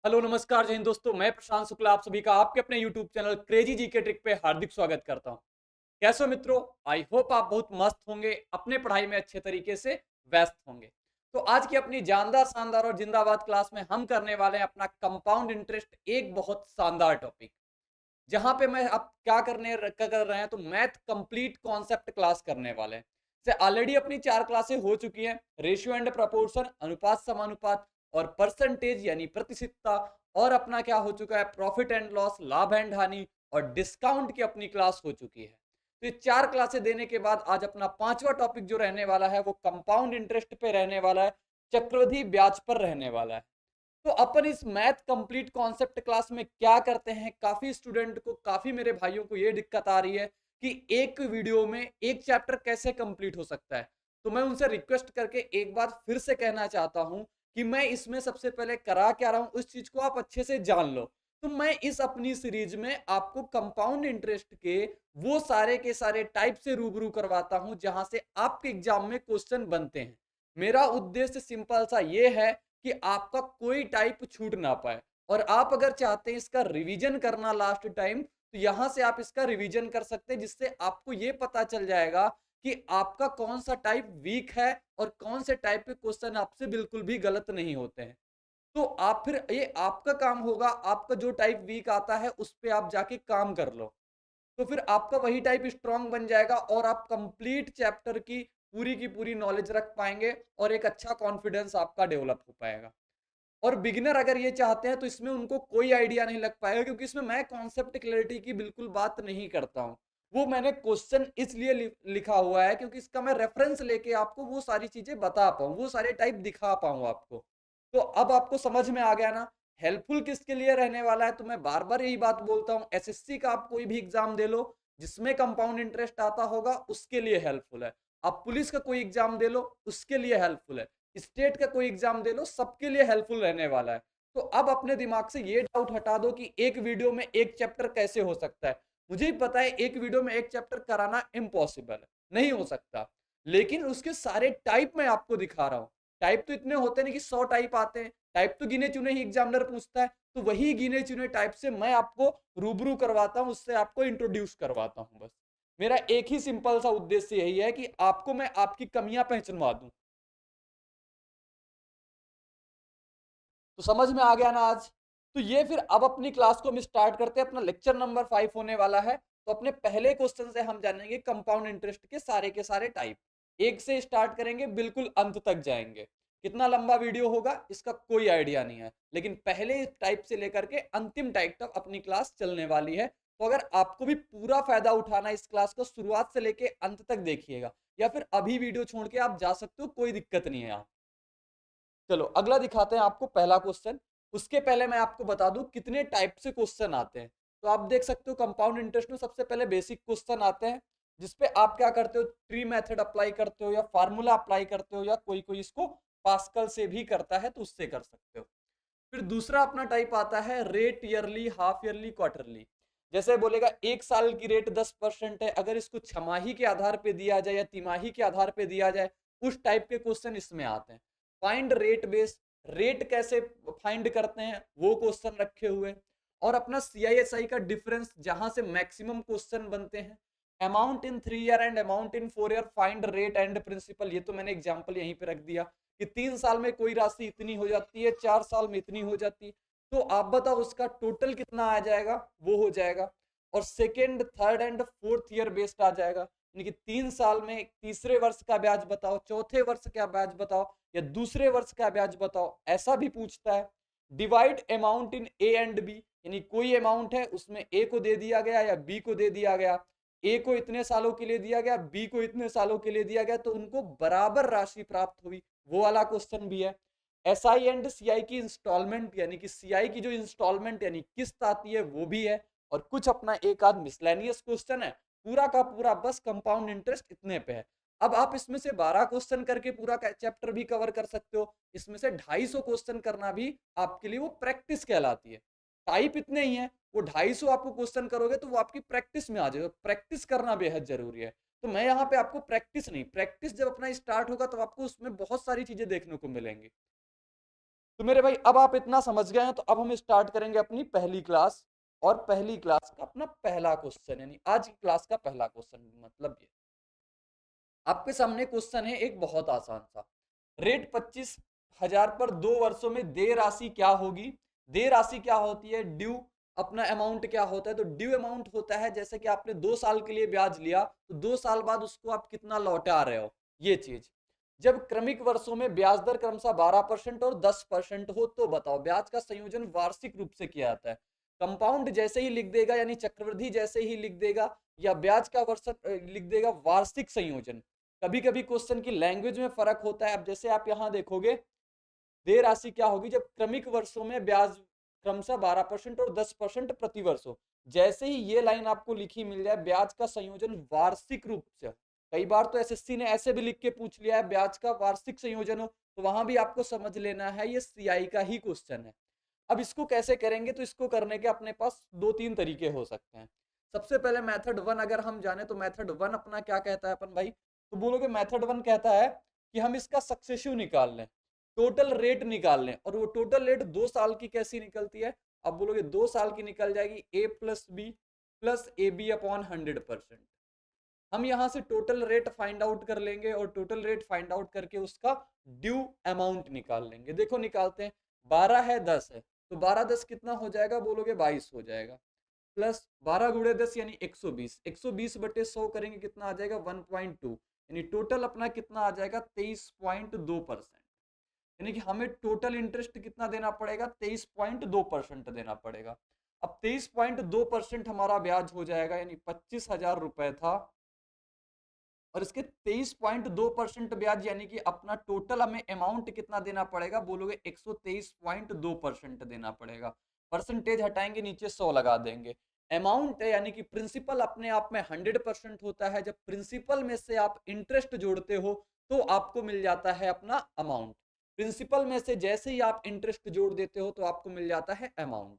Hello नमस्कार जय हिंद दोस्तों, मैं प्रशांत शुक्ला आप सभी का आपके अपने YouTube channel crazy GK trick पे हार्दिक स्वागत करता हूं। कैसे हो मित्रों? आई होप आप बहुत मस्त होंगे, अपने पढ़ाई में अच्छे तरीके से व्यस्त होंगे। तो आज की अपनी जानदार शानदार और जिंदाबाद क्लास में हम करने वाले हैं अपना कंपाउंड इंटरेस्ट, एक बहुत शानदार टॉपिक जहां पे मैं अब क्या कर रहे हैं तो मैथ कंप्लीट कॉन्सेप्ट क्लास करने वाले हैं। से ऑलरेडी अपनी 4 क्लासें हो चुकी हैं, रेशियो एंड प्रपोर्शन, अनुपात समानुपात और परसेंटेज यानी प्रतिशतता, और अपना क्या हो चुका है प्रॉफिट एंड लॉस, लाभ एंड हानि और डिस्काउंट की अपनी क्लास हो चुकी है। तो ये 4 क्लासें देने के बाद आज अपना 5वां टॉपिक जो रहने वाला है वो कंपाउंड इंटरेस्ट पे रहने वाला है, चक्रवृद्धि ब्याज पर रहने वाला है। तो अपन इस मैथ कंप्लीट कॉन्सेप्ट क्लास में क्या करते हैं, काफी स्टूडेंट को, काफी मेरे भाइयों को ये दिक्कत आ रही है कि एक वीडियो में एक चैप्टर कैसे कंप्लीट हो सकता है। तो मैं उनसे रिक्वेस्ट करके एक बार फिर से कहना चाहता हूं कि मैं इसमें सबसे पहले करा क्या रहा हूं उस चीज को आप अच्छे से जान लो। तो मैं इस अपनी सीरीज में आपको कंपाउंड इंटरेस्ट के वो सारे के सारे टाइप से रूबरू करवाता हूं जहां से आपके एग्जाम में क्वेश्चन बनते हैं। मेरा उद्देश्य सिंपल सा ये है कि आपका कोई टाइप छूट ना पाए, और आप अगर चाहते हैं इसका रिवीजन करना लास्ट टाइम, तो यहां से आप इसका रिवीजन कर सकते हैं, जिससे आपको ये पता चल जाएगा कि आपका कौन सा टाइप वीक है और कौन से टाइप के क्वेश्चन आपसे बिल्कुल भी गलत नहीं होते हैं। तो आप फिर ये आपका काम होगा, आपका जो टाइप वीक आता है उस पर आप जाके काम कर लो, तो फिर आपका वही टाइप स्ट्रांग बन जाएगा और आप कंप्लीट चैप्टर की पूरी नॉलेज रख पाएंगे और एक अच्छा कॉन्फिडेंस आपका डेवलप हो पाएगा। और बिगिनर अगर ये चाहते हैं तो इसमें उनको कोई आइडिया नहीं लग पाएगा, क्योंकि इसमें मैं कॉन्सेप्ट क्लैरिटी की बिल्कुल बात नहीं करता हूं। वो मैंने क्वेश्चन इसलिए लिखा हुआ है क्योंकि इसका मैं रेफरेंस लेके आपको वो सारी चीजें बता पाऊं, वो सारे टाइप दिखा पाऊं आपको। तो अब आपको समझ में आ गया ना हेल्पफुल किसके लिए रहने वाला है। तो मैं बार बार यही बात बोलता हूं, एसएससी का आप कोई भी एग्जाम दे लो जिसमें कंपाउंड इंटरेस्ट आता होगा उसके लिए हेल्पफुल है। आप पुलिस का कोई एग्जाम दे लो उसके लिए हेल्पफुल है, स्टेट का कोई एग्जाम दे लो, सबके लिए हेल्पफुल रहने वाला है। तो अब अपने दिमाग से ये डाउट हटा दो कि एक वीडियो में एक चैप्टर कैसे हो सकता है। मुझे ही पता है एक वीडियो में एक चैप्टर कराना इम्पॉसिबल है, नहीं हो सकता, लेकिन उसके सारे टाइप मैं आपको दिखा रहा हूँ। टाइप तो इतने होते नहीं कि 100 टाइप आते हैं, टाइप तो गिने चुने ही एग्जामिनर पूछता है, तो वही गिने चुने टाइप से मैं आपको रूबरू करवाता हूँ, उससे आपको इंट्रोड्यूस करवाता हूँ। बस मेरा एक ही सिंपल सा उद्देश्य यही है कि आपको मैं आपकी कमियां पहचानवा दूं। तो समझ में आ गया ना आज? तो ये फिर अब अपनी क्लास को हम स्टार्ट करते हैं, अपना लेक्चर नंबर 5 होने वाला है। तो अपने पहले क्वेश्चन से हम जानेंगे कंपाउंड इंटरेस्ट के सारे टाइप, एक से स्टार्ट करेंगे बिल्कुल अंत तक जाएंगे। कितना लंबा वीडियो होगा इसका कोई आइडिया नहीं है, लेकिन पहले टाइप से लेकर के अंतिम टाइप तक अपनी क्लास चलने वाली है। तो अगर आपको भी पूरा फायदा उठाना है इस क्लास को, शुरुआत से लेके अंत तक देखिएगा, या फिर अभी वीडियो छोड़ के आप जा सकते हो, कोई दिक्कत नहीं है। आप चलो अगला दिखाते हैं आपको पहला क्वेश्चन। उसके पहले मैं आपको बता दूं कितने टाइप से क्वेश्चन आते हैं। तो आप देख सकते हो कंपाउंड इंटरेस्ट में सबसे पहले बेसिक क्वेश्चन आते हैं, जिसपे आप क्या करते हो, ट्री मेथड अप्लाई करते हो या फार्मूला अप्लाई करते हो, या कोई कोई इसको पास्कल से भी करता है तो उससे कर सकते हो। फिर दूसरा अपना टाइप आता है rate yearly, half yearly, quarterly. जैसे बोलेगा एक साल की रेट 10% है, अगर इसको छमाही के आधार पे दिया जाए या तिमाही के आधार पे दिया जाए, उस टाइप के क्वेश्चन इसमें आते हैं। फाइंड रेट बेस, रेट कैसे फाइंड करते हैं वो क्वेश्चन रखे हुए। और अपना सीआईएसआई का डिफरेंस, जहां से मैक्सिमम क्वेश्चन बनते हैं। Amount in 3 year and amount in 4 year, find rate and principal. ये तो मैंने एग्जांपल यहीं पे रख दिया कि 3 साल में कोई राशि इतनी हो जाती है, 4 साल में इतनी हो जाती है, तो आप बताओ उसका टोटल कितना आ जाएगा, वो हो जाएगा। और second, third and fourth year based आ जाएगा, यानी कि 3 साल में तीसरे वर्ष का ब्याज बताओ, चौथे वर्ष का ब्याज बताओ, या दूसरे वर्ष का ब्याज बताओ, ऐसा भी पूछता है। Divide amount in A and B, यानी कोई अमाउंट है उसमें ए को दे दिया गया या बी को दे दिया गया, ए को इतने सालों के लिए दिया गया, बी को इतने सालों के लिए दिया गया, तो उनको बराबर राशि प्राप्त हुई, वो वाला क्वेश्चन भी है। एस आई एंड सी आई की इंस्टॉलमेंट, यानी कि सी आई की जो इंस्टॉलमेंट यानी किस्त आती है वो भी है। और कुछ अपना एक आध मिसलेनियस क्वेश्चन है, पूरा का पूरा बस कंपाउंड इंटरेस्ट इतने पे है। अब आप इसमें से 12 क्वेश्चन करके पूरा चैप्टर भी कवर कर सकते हो, इसमें से 250 क्वेश्चन करना भी आपके लिए वो प्रैक्टिस कहलाती है। टाइप इतने ही है, वो 250 आपको क्वेश्चन करोगे तो वो आपकी प्रैक्टिस में आ जाएगा, प्रैक्टिस करना बेहद जरूरी है। तो मैं यहाँ पे आपको प्रैक्टिस नहीं, प्रैक्टिस जब अपना स्टार्ट होगा तो आपको उसमें बहुत सारी चीजें देखने को मिलेंगी। तो मेरे भाई अब आप इतना समझ गए हैं, तो अब हम स्टार्ट करेंगे अपनी पहली क्लास। और पहली क्लास का अपना पहला क्वेश्चन, यानी आज की क्लास का पहला क्वेश्चन मतलब ये आपके सामने क्वेश्चन है एक बहुत आसान सा। रेट 25,000 पर 2 वर्षों में देय राशि क्या होगी। देय राशि क्या होती है, ड्यू अपना अमाउंट क्या होता है, तो ड्यू अमाउंट होता है जैसे कि आपने 2 साल के लिए ब्याज लिया तो 2 साल बाद उसको आप कितना लौटा रहे हो, ये चीज। जब क्रमिक वर्षों में ब्याज दर क्रमशः 12% और 10% हो तो बताओ ब्याज का संयोजन वार्षिक रूप से किया जाता है। कंपाउंड जैसे ही लिख देगा यानी चक्रवृद्धि जैसे ही लिख देगा, या ब्याज का वर्ष लिख देगा वार्षिक संयोजन। कभी कभी क्वेश्चन की लैंग्वेज में फर्क होता है। अब जैसे आप यहां देखोगे देय राशि क्या होगी, जब क्रमिक वर्षों में ब्याज क्रमशः 12% और 10% प्रति वर्ष हो। जैसे ही ये लाइन आपको लिखी मिल जाए ब्याज का संयोजन वार्षिक रूप से, कई बार तो एसएससी ने ऐसे भी लिख के पूछ लिया है ब्याज का वार्षिक संयोजन हो, तो वहां भी आपको समझ लेना है ये सीआई का ही क्वेश्चन है। अब इसको कैसे करेंगे, तो इसको करने के अपने पास 2-3 तरीके हो सकते हैं। सबसे पहले मेथड 1 अगर हम जाने तो मेथड 1 अपना क्या कहता है अपन भाई, तो बोलोगे मेथड 1 कहता है कि हम इसका सक्सेसिव निकाल लें, टोटल रेट निकाल लें। और वो टोटल रेट 2 साल की कैसी निकलती है, अब बोलोगे 2 साल की निकल जाएगी a plus B plus A B upon 100%। हम यहां से टोटल रेट फाइंड आउट कर लेंगे और टोटल रेट फाइंड आउट करके उसका ड्यू अमाउंट निकाल लेंगे। देखो निकालते हैं, 12 है 10 है, तो 12 10 कितना हो जाएगा, बोलोगे 22 हो जाएगा। प्लस 12 गुणे 10 यानी 120, 120 बटे 100 करेंगे कितना आ जाएगा 1.2, यानी टोटल अपना कितना आ जाएगा 23.2%। यानी कि हमें टोटल इंटरेस्ट कितना देना पड़ेगा 23.2% देना पड़ेगा। अब 23.2% हमारा ब्याज हो जाएगा, यानी 25,000 रुपए था और इसके 23.2% ब्याज, यानी कि अपना टोटल हमें अमाउंट कितना देना पड़ेगा, बोलोगे 123.2% देना पड़ेगा। परसेंटेज हटाएंगे नीचे 100 लगा देंगे। अमाउंट है यानी कि प्रिंसिपल अपने आप में 100% होता है, जब प्रिंसिपल में से आप इंटरेस्ट जोड़ते हो तो आपको मिल जाता है अपना अमाउंट। प्रिंसिपल में से जैसे ही आप इंटरेस्ट जोड़ देते हो तो आपको मिल जाता है अमाउंट।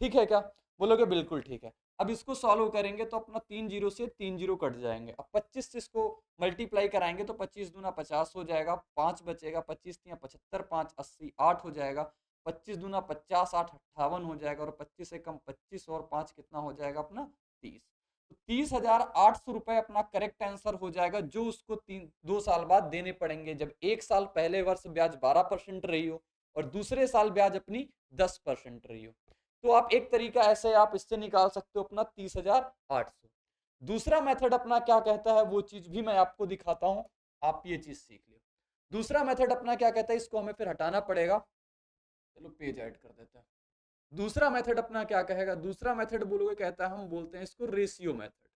ठीक है क्या, बोलोगे बिल्कुल ठीक है। अब इसको सॉल्व करेंगे तो अपना 3 जीरो से 3 जीरो कट जाएंगे। अब 25 से इसको मल्टीप्लाई कराएंगे तो 25 दूना 50 हो जाएगा, 5 बचेगा, 25 तिया 75, 5 80, 8 हो जाएगा। 25 दूना 50, 8 58 हो जाएगा, और 25 से कम 25 और 5 कितना हो जाएगा अपना 30। तो 30,800 रुपए अपना करेक्ट आंसर हो जाएगा, जो उसको 2 साल बाद देने पड़ेंगे, जब 1 साल पहले वर्ष ब्याज 12% रही हो और दूसरे साल ब्याज अपनी 10% रही हो। तो आप एक तरीका ऐसे आप इससे निकाल सकते हो अपना 30,800। दूसरा मेथड अपना क्या कहता है वो चीज भी मैं आपको दिखाता हूं, आप ये चीज सीख लो। दूसरा मेथड अपना क्या कहता है, इसको हमें फिर हटाना पड़ेगा, चलो पेज ऐड कर देते हैं। दूसरा मेथड अपना क्या कहेगा, दूसरा मेथड बोलोगे कहता है, हम बोलते हैं इसको रेशियो मेथड।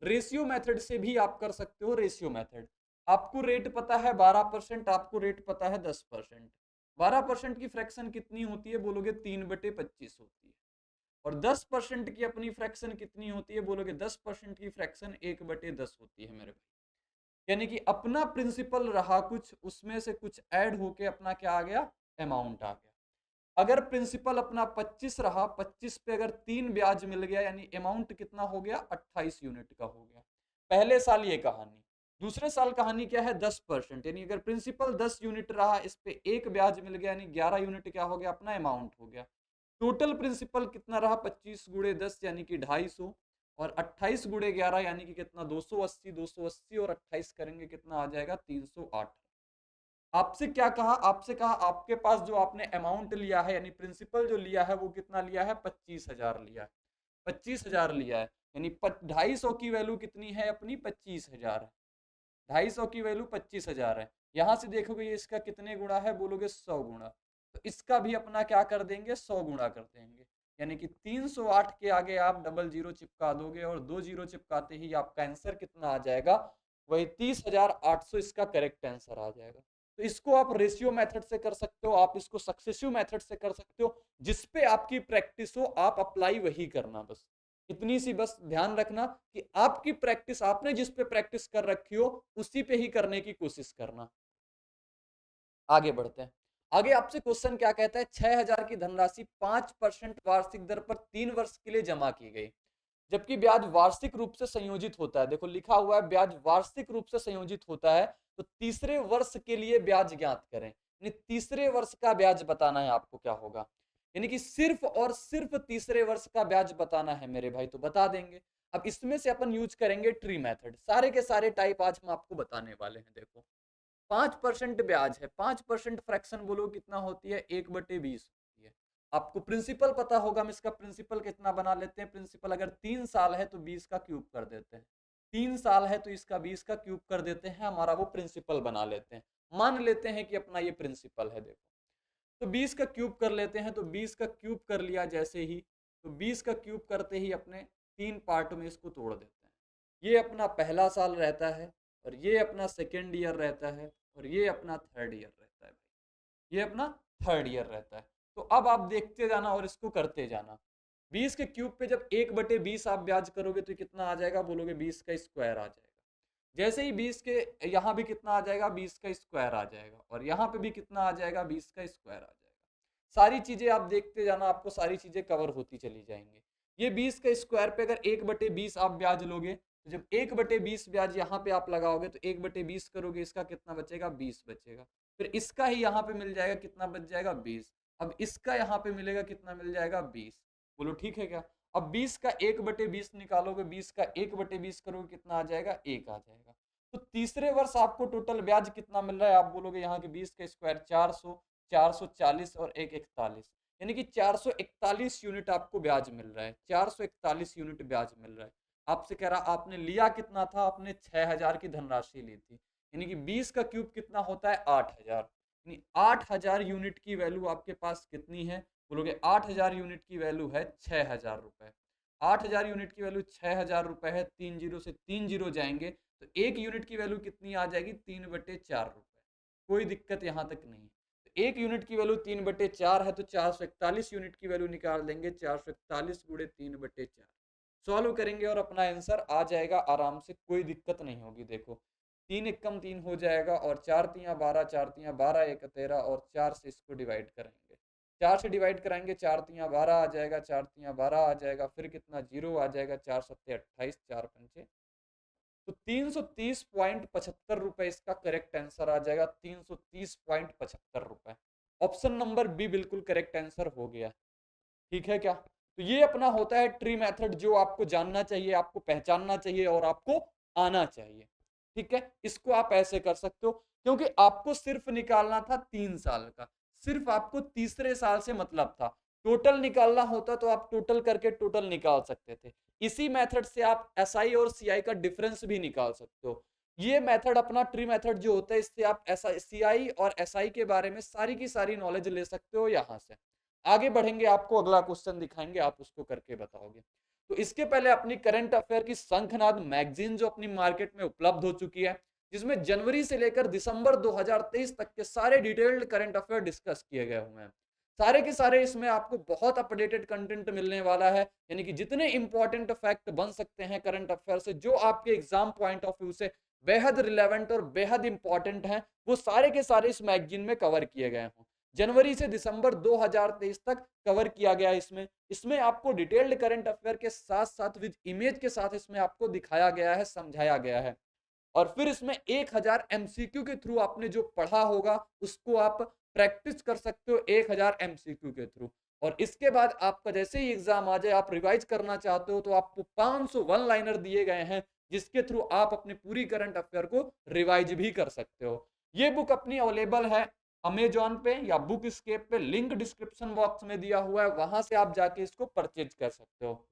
रेशियो मेथड से भी आप कर सकते हो। रेशियो मेथड, आपको रेट पता है 12%, आपको रेट पता है 10%। 12% की फ्रैक्शन कितनी होती है, बोलोगे 3/25 होती है। और 10% की अपनी फ्रैक्शन कितनी होती है, बोलोगे 10% की फ्रैक्शन 1/10 होती है मेरे भाई। यानी कि अपना प्रिंसिपल रहा कुछ, उसमें से कुछ ऐड होके अपना क्या आ गया, अमाउंट आ गया। अगर प्रिंसिपल अपना 25 रहा, 25 पे अगर 3 ब्याज मिल गया, यानी अमाउंट कितना हो गया 28 यूनिट का हो गया। पहले साल ये कहानी। दूसरे साल कहानी क्या है 10%, यानी अगर प्रिंसिपल 10 यूनिट रहा, इस पे एक ब्याज मिल गया, यानी 11 यूनिट क्या हो गया अपना अमाउंट हो गया। टोटल प्रिंसिपल कितना रहा 25 गुणे 10 यानी कि 250, और 28 गुणे 11 यानी कि कितना 280, 280 और 28 करेंगे कितना आ जाएगा 308। आपसे क्या कहा, आपसे कहा आपके पास जो आपने अमाउंट लिया है यानी प्रिंसिपल जो लिया है वो कितना लिया है 25,000 लिया है। 25,000 लिया है, यानी 250 की वैल्यू कितनी है अपनी 25,000 है। 250 की वैल्यू 25,000 है। यहां से देखोगे ये इसका कितने गुणा है, बोलोगे 100 गुणा, तो इसका भी अपना क्या कर देंगे 100 गुणा कर देंगे। यानी कि 308 के आगे आप डबल जीरो चिपका दोगे और 2 जीरो चिपकाते ही आपका आंसर कितना आ जाएगा, वही 30,800 इसका करेक्ट आंसर आ जाएगा। तो इसको आप रेशियो मेथड से कर सकते हो, आप इसको सक्सेसिव मेथड से कर सकते हो, जिसपे आपकी प्रैक्टिस हो आप अप्लाई वही करना। बस इतनी सी बस ध्यान रखना कि आपकी प्रैक्टिस, आपने जिस पे प्रैक्टिस कर रखी हो उसी पे ही करने की कोशिश करना। आगे बढ़ते हैं। आगे आपसे क्वेश्चन क्या कहता है, 6,000 की धनराशि 5% वार्षिक दर पर 3 वर्ष के लिए जमा की गई, जबकि ब्याज वार्षिक रूप से संयोजित होता है। देखो लिखा हुआ है ब्याज वार्षिक रूप से संयोजित होता है, तो तीसरे वर्ष के लिए ब्याज ज्ञात करें। यानी तीसरे वर्ष का ब्याज बताना है आपको, क्या होगा, यानी कि सिर्फ और सिर्फ तीसरे वर्ष का ब्याज बताना है मेरे भाई, तो बता देंगे। अब इसमें से अपन यूज करेंगे ट्री मेथड, सारे के सारे टाइप आज हम आपको बताने वाले हैं। देखो 5% ब्याज है, 5% फ्रैक्शन बोलो कितना होती है, 1/20 होती है। आपको प्रिंसिपल पता होगा, हम इसका प्रिंसिपल कितना बना लेते हैं। प्रिंसिपल अगर 3 साल है तो 20 का क्यूब कर देते हैं, 3 साल है तो इसका 20 का क्यूब कर देते हैं, हमारा वो प्रिंसिपल बना लेते हैं। मान लेते हैं कि अपना ये प्रिंसिपल है। देखो तो 20 का क्यूब कर लेते हैं, तो 20 का क्यूब कर लिया जैसे ही, तो 20 का क्यूब करते ही अपने 3 पार्ट में इसको तोड़ देते हैं। ये अपना पहला साल रहता है, और ये अपना सेकेंड ईयर रहता है, और ये अपना थर्ड ईयर रहता है भाई, ये अपना थर्ड ईयर रहता है। तो अब आप देखते जाना और इसको करते जाना। 20 के क्यूब पे जब 1/20 आप ब्याज करोगे तो कितना आ जाएगा, बोलोगे 20 का स्क्वायर आ जाएगा। जैसे ही 20 के यहाँ भी कितना आ जाएगा, 20 का स्क्वायर आ जाएगा, और यहाँ पे भी कितना आ जाएगा, 20 का स्क्वायर आ जाएगा। सारी चीजें आप देखते जाना, आपको सारी चीजें कवर होती चली जाएंगी। ये 20 का स्क्वायर पे अगर 1/20 आप ब्याज लोगे, तो जब 1/20 ब्याज यहाँ पे आप लगाओगे तो 1/20 करोगे, इसका कितना बचेगा, 20 बचेगा। फिर इसका ही यहाँ पे मिल जाएगा, कितना बच जाएगा, 20। अब इसका यहाँ पे मिलेगा, कितना मिल जाएगा, 20। बोलो ठीक है क्या। अब 20 का 1/20 निकालोगे, 20 का 1/20 करोगे, कितना आ जाएगा, 1 आ जाएगा। तो तीसरे वर्ष आपको टोटल ब्याज कितना मिल रहा है, आप बोलोगे यहाँ के 20 का स्क्वायर 400, 440 और 141, यानी कि 441 यूनिट आपको ब्याज मिल रहा है। 441 यूनिट ब्याज मिल रहा है। आपसे कह रहा आपने लिया कितना था, आपने 6000 की धनराशि ली थी, यानी कि 20 का क्यूब कितना होता है, 8000, यानी 8000 यूनिट की वैल्यू आपके पास कितनी है, बोलोगे 8000 यूनिट की वैल्यू है 6000 रुपए। 8000 यूनिट की वैल्यू 6000 रुपए है, 3 जीरो से 3 जीरो जाएंगे तो एक यूनिट की वैल्यू कितनी आ जाएगी, 3/4 रुपए। कोई दिक्कत यहां तक नहीं। तो एक यूनिट की वैल्यू 3/4 है, तो 441 यूनिट की वैल्यू निकाल देंगे, 441 गुणे 3/4 सॉल्व करेंगे और अपना आंसर आ जाएगा आराम से, कोई दिक्कत नहीं होगी। देखो 3 एकम 3 हो जाएगा, और 4 तियां 12, 4 तियां 12, 1 13, और 4 से इसको डिवाइड करेंगे, 4 से डिवाइड कराएंगे, 4 तियां 12 आ जाएगा, 4 तियां 12 आ जाएगा, फिर कितना जीरो आ जाएगा, 4 सत्ते 28, 4 पंचे, तो 330.75 रुपए इसका करेक्ट आंसर आ जाएगा, 330.75 रुपए। ऑप्शन नंबर बी बिल्कुल करेक्ट आंसर हो गया। ठीक है क्या। तो ये अपना होता है ट्री मेथड, जो आपको जानना चाहिए, आपको पहचानना चाहिए और आपको आना चाहिए। ठीक है, इसको आप ऐसे कर सकते हो, क्योंकि आपको सिर्फ निकालना था 3 साल का, सिर्फ आपको तीसरे साल से मतलब था। टोटल निकालना होता तो आप टोटल करके टोटल निकाल सकते थे। इसी मेथड से आप एसआई और सीआई का डिफरेंस भी निकाल सकते हो। ये मेथड अपना ट्री मेथड जो होता है, इससे आप सीआई और एसआई के बारे में सारी की सारी नॉलेज ले सकते हो। यहां से आगे बढ़ेंगे, आपको अगला क्वेश्चन दिखाएंगे, आप उसको करके बताओगे। तो इसके पहले अपनी करंट अफेयर की शंखनाद मैगजीन जो अपनी मार्केट में उपलब्ध हो चुकी है, जिसमें जनवरी से लेकर दिसंबर 2023 तक के सारे डिटेल्ड करंट अफेयर डिस्कस किए गए हुए हैं। सारे के सारे इसमें आपको बहुत अपडेटेड कंटेंट मिलने वाला है, यानी कि जितने इंपॉर्टेंट फैक्ट बन सकते हैं करंट अफेयर से, जो आपके एग्जाम पॉइंट ऑफ व्यू से बेहद रिलेवेंट और बेहद इंपॉर्टेंट हैं, वो सारे के सारे इस मैगजीन में कवर किए गए हों। जनवरी से दिसंबर 2023 तक कवर किया गया। इसमें इसमें आपको डिटेल्ड करंट अफेयर के साथ साथ विद इमेज के साथ इसमें आपको दिखाया गया है, समझाया गया है। और फिर इसमें 1000 एमसीक्यू के थ्रू आपने जो पढ़ा होगा उसको आप प्रैक्टिस कर सकते हो 1000 एमसीक्यू के थ्रू। और इसके बाद आपका जैसे ही एग्जाम आ जाए, आप रिवाइज करना चाहते हो, तो आपको 500 वन लाइनर दिए गए हैं, जिसके थ्रू आप अपनी पूरी करंट अफेयर को रिवाइज भी कर सकते हो। ये बुक अपनी अवेलेबल है अमेजॉन पे या बुक स्केप पे, लिंक डिस्क्रिप्शन बॉक्स में दिया हुआ है, वहां से आप जाके इसको परचेज कर सकते हो।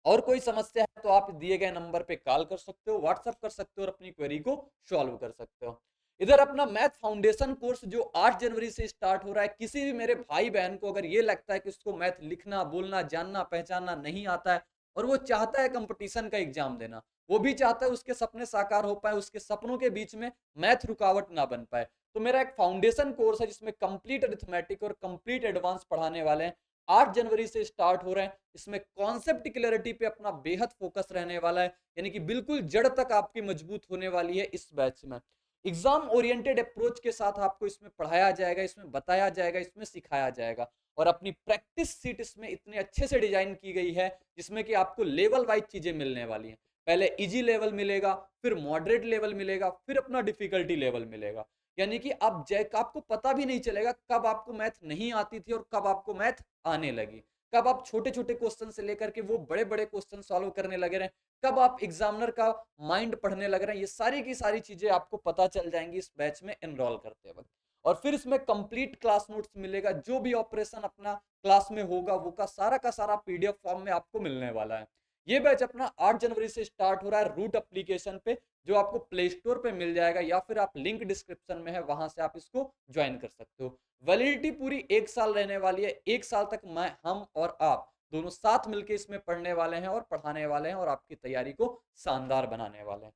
और कोई समस्या है तो आप दिए गए नंबर पे कॉल कर सकते हो, व्हाट्सएप कर सकते हो और अपनी क्वेरी को सॉल्व कर सकते हो। इधर अपना मैथ फाउंडेशन कोर्स जो 8 जनवरी से स्टार्ट हो रहा है, किसी भी मेरे भाई बहन को अगर ये लगता है कि उसको मैथ लिखना, बोलना, जानना, पहचानना नहीं आता है, और वो चाहता है कंपटीशन का एग्जाम देना, वो भी चाहता है उसके सपने साकार हो पाए, उसके सपनों के बीच में मैथ रुकावट ना बन पाए, तो मेरा एक फाउंडेशन कोर्स है जिसमें कंप्लीट अरिथमेटिक और कंप्लीट एडवांस पढ़ाने वाले हैं। 8 जनवरी से स्टार्ट हो रहे हैं। इसमें कॉन्सेप्ट क्लैरिटी पे अपना बेहद फोकस रहने वाला है, यानी कि बिल्कुल जड़ तक आपकी मजबूत होने वाली है इस बैच में। एग्जाम ओरिएंटेड अप्रोच के साथ आपको इसमें पढ़ाया जाएगा, इसमें बताया जाएगा, इसमें सिखाया जाएगा। और अपनी प्रैक्टिस सीट इसमें इतने अच्छे से डिजाइन की गई है, जिसमें कि आपको लेवल वाइज चीजें मिलने वाली हैं। पहले इजी लेवल मिलेगा, फिर मॉडरेट लेवल मिलेगा, फिर अपना डिफिकल्टी लेवल मिलेगा। यानी कि आपको पता भी नहीं चलेगा कब आपको मैथ नहीं आती थी और कब आपको मैथ आने लगी, कब आप छोटे छोटे क्वेश्चन से लेकर के वो बड़े बड़े क्वेश्चन सॉल्व करने लगे रहे, कब आप एग्जामिनर का माइंड पढ़ने लग रहे हैं। ये सारी की सारी चीजें आपको पता चल जाएंगी इस बैच में एनरोल करते वक्त। और फिर इसमें कंप्लीट क्लास नोट्स मिलेगा, जो भी ऑपरेशन अपना क्लास में होगा वो का सारा पीडीएफ फॉर्म में आपको मिलने वाला है। ये बैच अपना 8 जनवरी से स्टार्ट हो रहा है रूट एप्लीकेशन पे, जो आपको प्ले स्टोर पे मिल जाएगा, या फिर आप लिंक डिस्क्रिप्शन में है वहां से आप इसको ज्वाइन कर सकते हो। वैलिडिटी पूरी 1 साल रहने वाली है। 1 साल तक हम और आप दोनों साथ मिलकर इसमें पढ़ने वाले हैं और पढ़ाने वाले हैं और आपकी तैयारी को शानदार बनाने वाले हैं।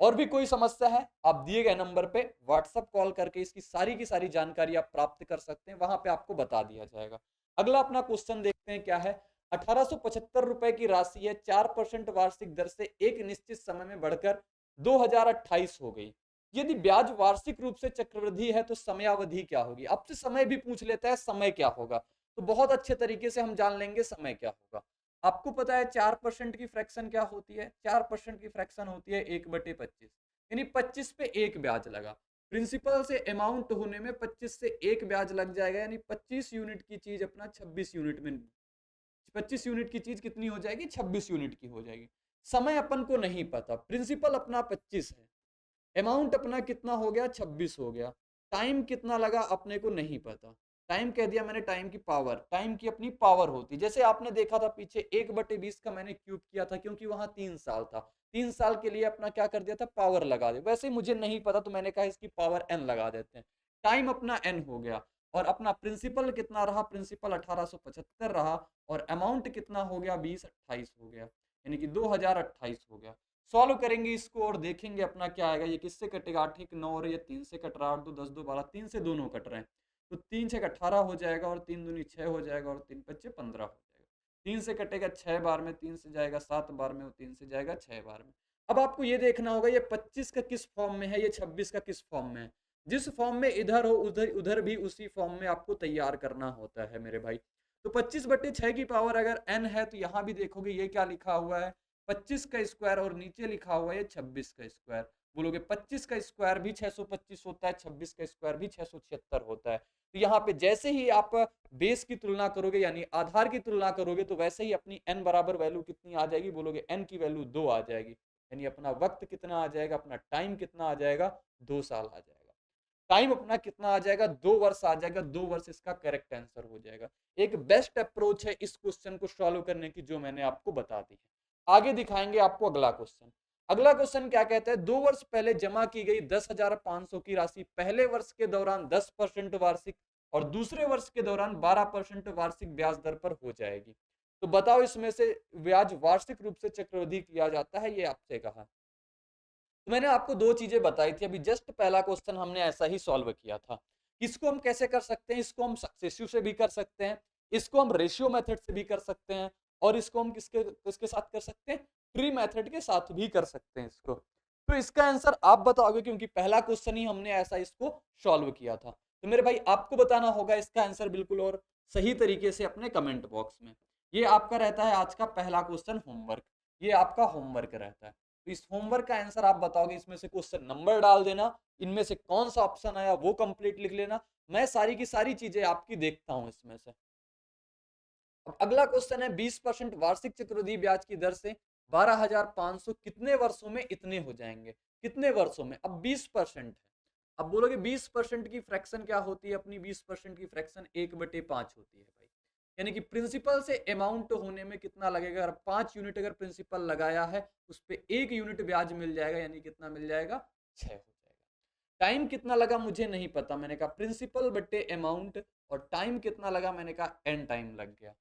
और भी कोई समस्या है, आप दिए गए नंबर पे व्हाट्सएप कॉल करके इसकी सारी की सारी जानकारी आप प्राप्त कर सकते हैं, वहां पे आपको बता दिया जाएगा। अगला अपना क्वेश्चन देखते हैं क्या है। 1875 रुपए की राशि है 4% वार्षिक दर से एक निश्चित समय में बढ़कर 2028 हो गई। यदि ब्याज वार्षिक रूप से चक्रवृद्धि है तो समयावधि क्या होगी। आपसे समय भी पूछ लेता है, समय क्या होगा, तो बहुत अच्छे तरीके से हम जान लेंगे समय क्या होगा। आपको पता है 4% की फ्रैक्शन क्या होती है। 4% की फ्रैक्शन होती है 1/25, यानी 25 पे एक ब्याज लगा। प्रिंसिपल से अमाउंट होने में 25 से एक ब्याज लग जाएगा, यानी 25 यूनिट की चीज अपना 26 यूनिट में, 25 यूनिट की चीज कितनी हो जाएगी, 26 यूनिट की हो जाएगी। समय अपन को नहीं पता, प्रिंसिपल अपना 25 है, अमाउंट अपना कितना हो गया, 26 हो गया। टाइम कितना लगा अपने को नहीं पता, टाइम कह दिया मैंने, टाइम की पावर, टाइम की अपनी पावर होती, जैसे आपने देखा था पीछे 1/20 का मैंने क्यूब किया था, क्योंकि वहां 3 साल था, 3 साल के लिए अपना क्या कर दिया था, पावर लगा दे। वैसे मुझे नहीं पता तो मैंने कहा इसकी पावर n लगा देते हैं, टाइम अपना n हो गया। और अपना प्रिंसिपल कितना रहा, प्रिंसिपल 1875 रहा, और अमाउंट कितना हो गया, 2028 हो गया, यानी कि 2028 हो गया। सॉल्व करेंगे इसको और देखेंगे अपना क्या आएगा। ये किससे कटेगा, 8 1 9, और ये 3 से कट रहा है, 8 2 10 2 12, 3 से दोनों कट रहे हैं, तो 3 6 18 हो जाएगा, और 3 दूनी 6 हो जाएगा, और 3 5 15 हो जाएगा। 3 से कटेगा 6 बार में, 3 से जाएगा 7 बार में, और 3 से जाएगा 6 बार में। अब आपको ये देखना होगा ये 25 का किस फॉर्म में है, ये 26 का किस फॉर्म में है। जिस फॉर्म में इधर हो उधर उधर भी उसी फॉर्म में आपको तैयार करना होता है मेरे भाई। तो 25/6 की पावर अगर n है तो यहाँ भी देखोगे ये क्या लिखा हुआ है, 25 का स्क्वायर, और नीचे लिखा हुआ है 26 का स्क्वायर। बोलोगे 25 का स्क्वायर भी 625 होता है, 26 का स्क्वायर भी 676 होता है। तो यहाँ पे जैसे ही आप बेस की तुलना करोगे, यानी आधार की तुलना करोगे, तो वैसे ही अपनी n बराबर वैल्यू कितनी आ जाएगी, बोलोगे n की वैल्यू 2 आ जाएगी, यानी अपना वक्त कितना आ जाएगा, अपना टाइम कितना आ जाएगा, 2 साल आ जाएगा। टाइम अपना कितना आ जाएगा, 2 वर्ष आ जाएगा, 2 वर्ष इसका करेक्ट आंसर हो जाएगा। एक बेस्ट अप्रोच है इस क्वेश्चन को सॉल्व करने की, जो मैंने आपको बता दी है। आगे दिखाएंगे आपको अगला क्वेश्चन। अगला क्वेश्चन क्या कहता है, 2 वर्ष पहले जमा की गई 10,500 की राशि पहले वर्ष के दौरान 10% वार्षिक और दूसरे वर्ष के दौरान 12% वार्षिक ब्याज दर पर हो जाएगी। तो बताओ इसमें से ब्याज वार्षिक रूप से चक्रवृद्धि किया जाता है, ये आपसे कहा। तो मैंने आपको दो चीजें बताई थी, अभी जस्ट पहला क्वेश्चन हमने ऐसा ही सॉल्व किया था। इसको हम कैसे कर सकते हैं, इसको हम सक्सेसिव से भी कर सकते हैं, इसको हम रेशियो मेथड से भी कर सकते हैं, और इसको हम किसके साथ कर सकते हैं, ट्री मेथड के साथ भी कर सकते हैं इसको। तो इसका आंसर आप बताओगे, क्योंकि पहला क्वेश्चन ही हमने ऐसा इसको सॉल्व किया था। तो मेरे भाई आपको बताना होगा इसका आंसर बिल्कुल और सही तरीके से अपने कमेंट बॉक्स में। ये आपका रहता है आज का पहला क्वेश्चन होमवर्क, ये आपका होमवर्क रहता है। तो इस होमवर्क का आंसर आप बताओगे, इसमें से क्वेश्चन नंबर डाल देना, इनमें से कौन सा ऑप्शन आया वो कंप्लीट लिख लेना। मैं सारी की सारी चीजें आपकी देखता हूं इसमें से। अब अगला क्वेश्चन है, 20% वार्षिक चक्रवृद्धि ब्याज की दर से 12,500 कितने वर्षों में इतने हो जाएंगे, कितने वर्षों में। अब 20% है, अब बोलोगे 20% की फ्रैक्शन क्या होती है अपनी, 20% की फ्रैक्शन 1/5 होती है भाई। यानी कि प्रिंसिपल से अमाउंट होने में कितना लगेगा, अगर 5 यूनिट अगर प्रिंसिपल लगाया है उस पर 1 यूनिट ब्याज मिल जाएगा, यानी कितना मिल जाएगा, 6 हो जाएगा। टाइम कितना लगा मुझे नहीं पता, मैंने कहा प्रिंसिपल बटे अमाउंट, और टाइम कितना लगा, मैंने कहा n टाइम लग गया।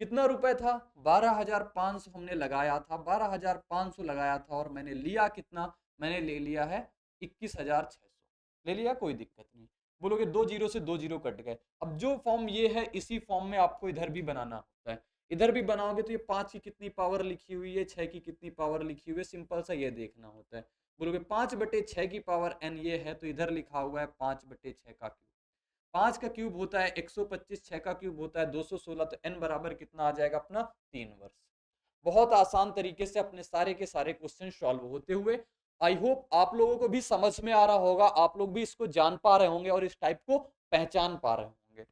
कितना रुपए था, 12,500 हमने लगाया था, 12,500 लगाया था, और मैंने लिया कितना, मैंने ले लिया है 21,600 ले लिया, कोई दिक्कत नहीं। बोलोगे 2 जीरो से 2 जीरो कट गए। अब जो फॉर्म ये है इसी फॉर्म में आपको इधर भी बनाना होता है। इधर भी बनाओगे तो ये 5 की कितनी पावर लिखी हुई है, 6 की कितनी पावर लिखी हुई है, सिंपल सा ये देखना होता है। बोलोगे 5/6 की पावर n ये है, तो इधर लिखा हुआ है 5/6 का क्यूब। 5 का क्यूब होता है 125, 6 का क्यूब होता है 216, तो n बराबर कितना आ जाएगा अपना, 3 वर्ष। बहुत आसान तरीके से अपने सारे के सारे क्वेश्चन सॉल्व होते हुए आई होप आप लोगों को भी समझ में आ रहा होगा, आप लोग भी इसको जान पा रहे होंगे और इस टाइप को पहचान पा रहे होंगे।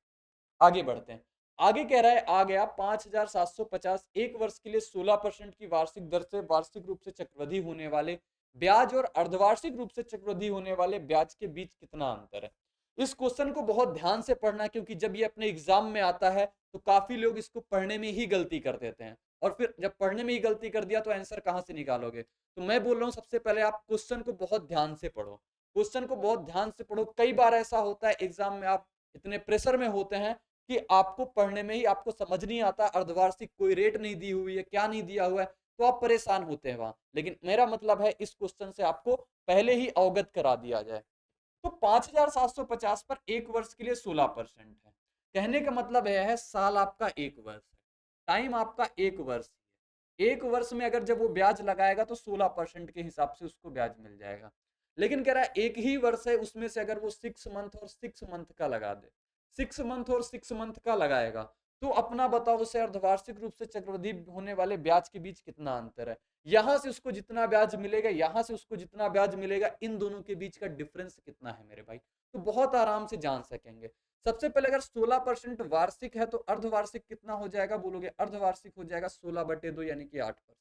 आगे बढ़ते हैं। आगे कह रहा है, आ गया 5,750 एक वर्ष के लिए 16% की वार्षिक दर से वार्षिक रूप से चक्रवृद्धि होने वाले ब्याज और अर्धवार्षिक रूप से चक्रवृद्धि होने वाले ब्याज के बीच कितना अंतर है। इस क्वेश्चन को बहुत ध्यान से पढ़ना, क्योंकि जब ये अपने एग्जाम में आता है तो काफी लोग इसको पढ़ने में ही गलती कर देते हैं, और फिर जब पढ़ने में ही गलती कर दिया तो आंसर कहां से निकालोगे। तो मैं बोल रहा हूं सबसे पहले आप क्वेश्चन को बहुत ध्यान से पढ़ो, क्वेश्चन को बहुत ध्यान से पढ़ो। कई बार ऐसा होता है एग्जाम में आप इतने प्रेशर में होते हैं कि आपको पढ़ने में ही आपको समझ नहीं आता, अर्धवार्षिक कोई रेट नहीं दी हुई है, क्या नहीं दिया हुआ है, तो आप परेशान होते हैं वहां। लेकिन मेरा मतलब है इस क्वेश्चन से आपको पहले ही अवगत करा दिया जाए। तो 5,750 पर एक वर्ष के लिए 16% है। कहने का मतलब यह है साल आपका एक वर्ष है, टाइम आपका एक वर्ष है। एक वर्ष में अगर जब वो ब्याज लगाएगा तो 16% के हिसाब से उसको ब्याज मिल जाएगा। लेकिन कह रहा है एक ही वर्ष है, उसमें से अगर वो 6 मंथ और 6 मंथ का लगा दे, 6 मंथ और 6 मंथ का लगाएगा, तो अपना बताओ उसे अर्धवार्षिक रूप से चक्रवृद्धि होने वाले ब्याज के बीच कितना अंतर है। यहां से उसको जितना ब्याज मिलेगा, यहां से उसको जितना ब्याज मिलेगा, इन दोनों के बीच का डिफरेंस कितना है मेरे भाई, तो बहुत आराम से जान सकेंगे। सबसे पहले अगर 16% वार्षिक है तो अर्धवार्षिक कितना हो जाएगा, बोलोगे अर्धवार्षिक हो जाएगा 16/2 यानी कि 8%।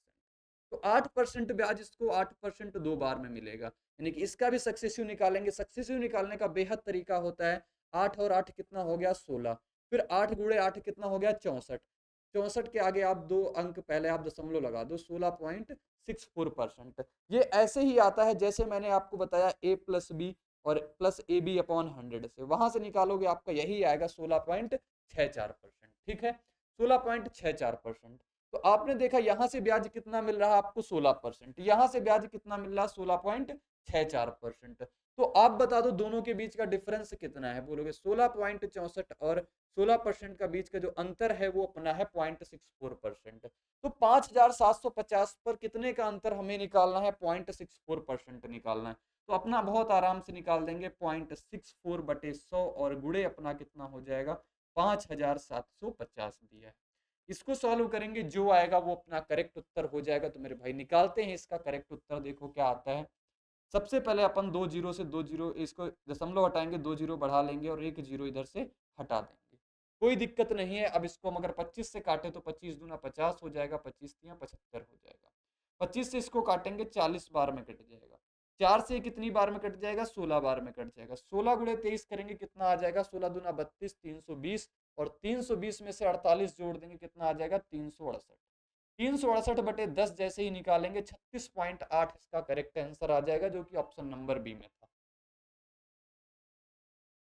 तो 8% ब्याज इसको 8% 2 बार में मिलेगा, यानी कि इसका भी सक्सेसिव निकालेंगे। सक्सेसिव निकालने का बेहद तरीका होता है, 8 और 8 कितना हो गया 16, फिर 8 गुणे 8 कितना हो गया 64, 64 के आगे आप 2 अंक पहले आप दशमलव लगा दो, 16.64%। ये ऐसे ही आता है जैसे मैंने आपको बताया a+b और प्लस AB/100 से, वहां से निकालोगे आपका यही आएगा 16.64%। ठीक है, 16.64%। तो आपने देखा यहां से ब्याज कितना मिल रहा है आपको 16%, यहां से ब्याज कितना मिल रहा है 16.64%। तो आप बता दो दोनों के बीच का डिफरेंस कितना है, बोलोगे 16.64 और 16% का बीच का जो अंतर है वो अपना है 0.64%। तो 5,750 पर कितने का अंतर हमें निकालना है, 0.64% निकालना है। तो अपना बहुत आराम से निकाल देंगे 0.64/100 और गुणे अपना कितना हो जाएगा 5,750 दिया है। इसको सॉल्व करेंगे, जो आएगा वो अपना करेक्ट उत्तर हो जाएगा। तो मेरे भाई निकालते हैं इसका करेक्ट उत्तर, देखो क्या आता है। सबसे पहले अपन 2 जीरो से 2 जीरो इसको दशमलव हटाएंगे, 2 जीरो बढ़ा लेंगे और 1 जीरो इधर से हटा देंगे, कोई दिक्कत नहीं है। अब इसको हम अगर 25 से काटे तो 25 दूना 50 हो जाएगा, 25 तिया 75 हो जाएगा। 25 से इसको काटेंगे 40 बार में कट जाएगा, 4 से कितनी बार में कट जाएगा 16 बार में कट जाएगा। 16 गुणे 23 करेंगे कितना आ जाएगा, 16 दूना 32, 320 और 320 में से 48 जोड़ देंगे कितना आ जाएगा 368। 368/10 जैसे ही निकालेंगे 36.8 इसका करेक्ट आंसर आ जाएगा, जो कि ऑप्शन नंबर बी में था।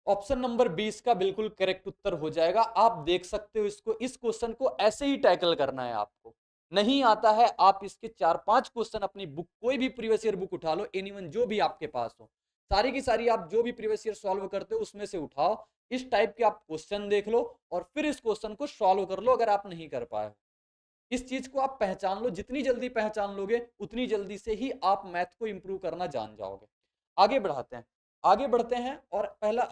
ऑप्शन नंबर 20 का बिल्कुल करेक्ट उत्तर हो जाएगा। आप देख सकते हो इसको, इस क्वेश्चन को ऐसे ही टैकल करना है आपको। नहीं आता है आप इसके 4-5 क्वेश्चन अपनी बुक, कोई भी प्रीवियस ईयर बुक उठा लो, एनीवन जो भी आपके पास हो, सारी की सारी आप जो भी प्रीवियस ईयर सॉल्व करते हो उसमें से उठाओ, इस टाइप के आप क्वेश्चन देख लो और फिर इस क्वेश्चन को सॉल्व कर लो। अगर आप नहीं कर पाए, इस चीज को आप पहचान लो, जितनी जल्दी पहचान लोगे उतनी जल्दी से ही आप मैथ को इंप्रूव करना जान जाओगे। आगे बढ़ाते हैं, आगे बढ़ते हैं और पहला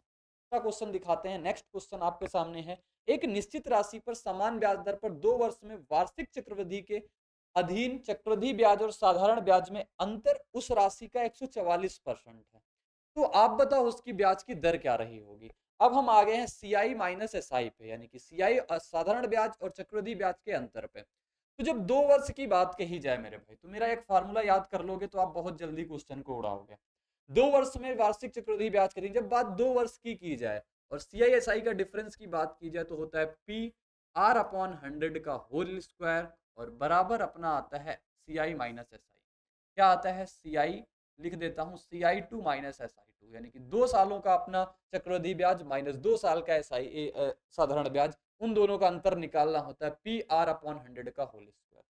क्वेश्चन दिखाते हैं। नेक्स्ट क्वेश्चन आपके सामने है, एक निश्चित राशि पर समान ब्याज दर पर 2 वर्ष में वार्षिक चक्रवृद्धि के अधीन चक्रवृद्धि ब्याज और साधारण ब्याज में अंतर उस राशि का 144% है। तो आप बताओ उसकी ब्याज की दर क्या रही होगी। अब हम आ गए हैं CI माइनस SI पे, यानी कि CI साधारण ब्याज और चक्रवृद्धि ब्याज के अंतर पे। तो जब 2 वर्ष की बात कही जाए मेरे भाई, तो मेरा एक फार्मूला याद कर लोगे तो आप बहुत जल्दी क्वेश्चन को उड़ाओगे। 2 वर्ष में वार्षिक चक्रवृद्धि ब्याज करेंगे, जब बात 2 वर्ष की जाए और CI/SI का डिफरेंस की बात की जाए तो होता है PR/100 का होल स्क्वायर और बराबर अपना आता है CI माइनस SI। क्या आता है CI, लिख देता हूं CI2 माइनस SI2, यानी कि 2 सालों का अपना चक्रवृद्धि ब्याज माइनस 2 साल का SI साधारण ब्याज, उन दोनों का अंतर निकालना होता है PR/100 का होल स्क्वायर।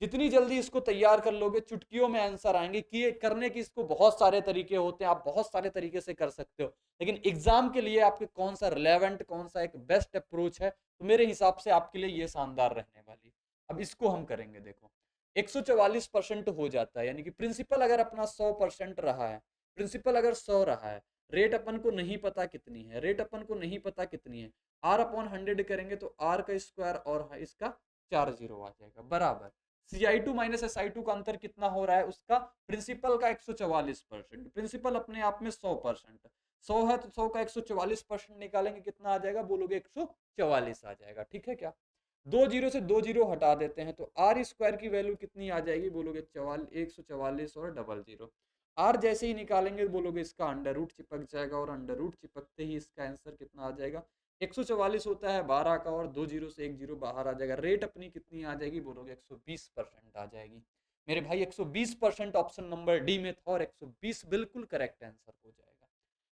जितनी जल्दी इसको तैयार कर लोगे चुटकियों में आंसर आएंगे। कि करने की इसको बहुत सारे तरीके होते हैं, आप बहुत सारे तरीके से कर सकते हो, लेकिन एग्जाम के लिए आपके कौन सा रिलेवेंट, कौन सा एक बेस्ट अप्रोच है, तो मेरे हिसाब से आपके लिए ये शानदार रहने वाली। अब इसको हम करेंगे, देखो 144% हो जाता है, यानी कि प्रिंसिपल अगर अपना 100% रहा है, प्रिंसिपल अगर 100 रहा है, रेट अपन को नहीं पता कितनी है, रेट अपन को नहीं पता कितनी है, R/100 करेंगे तो R का स्क्वायर और इसका 4 जीरो आ जाएगा बराबर CI2 माइनस SI2 का अंतर कितना हो रहा है, उसका प्रिंसिपल का 144%, प्रिंसिपल अपने आप में 100%, 100 है तो 100 का 144% निकालेंगे, कितना आ जाएगा बोलोगे 144 आ जाएगा। ठीक है क्या, दो जीरो से दो जीरो हटा देते हैं तो आर स्क्वायर की वैल्यू कितनी आ जाएगी बोलोगे 144 और डबल जीरो। आर जैसे ही निकालेंगे बोलोगे इसका अंडर रूट चिपक जाएगा, और अंडर रूट चिपकते ही इसका आंसर कितना आ जाएगा 144 होता है 12 का, और दो जीरो से एक जीरो बाहर आ जाएगा। रेट अपनी कितनी आ जाएगी बोलोगे 120% आ जाएगी। मेरे भाई 120% ऑप्शन नंबर डी में था, और 120 बिल्कुल करेक्ट आंसर हो जाएगा।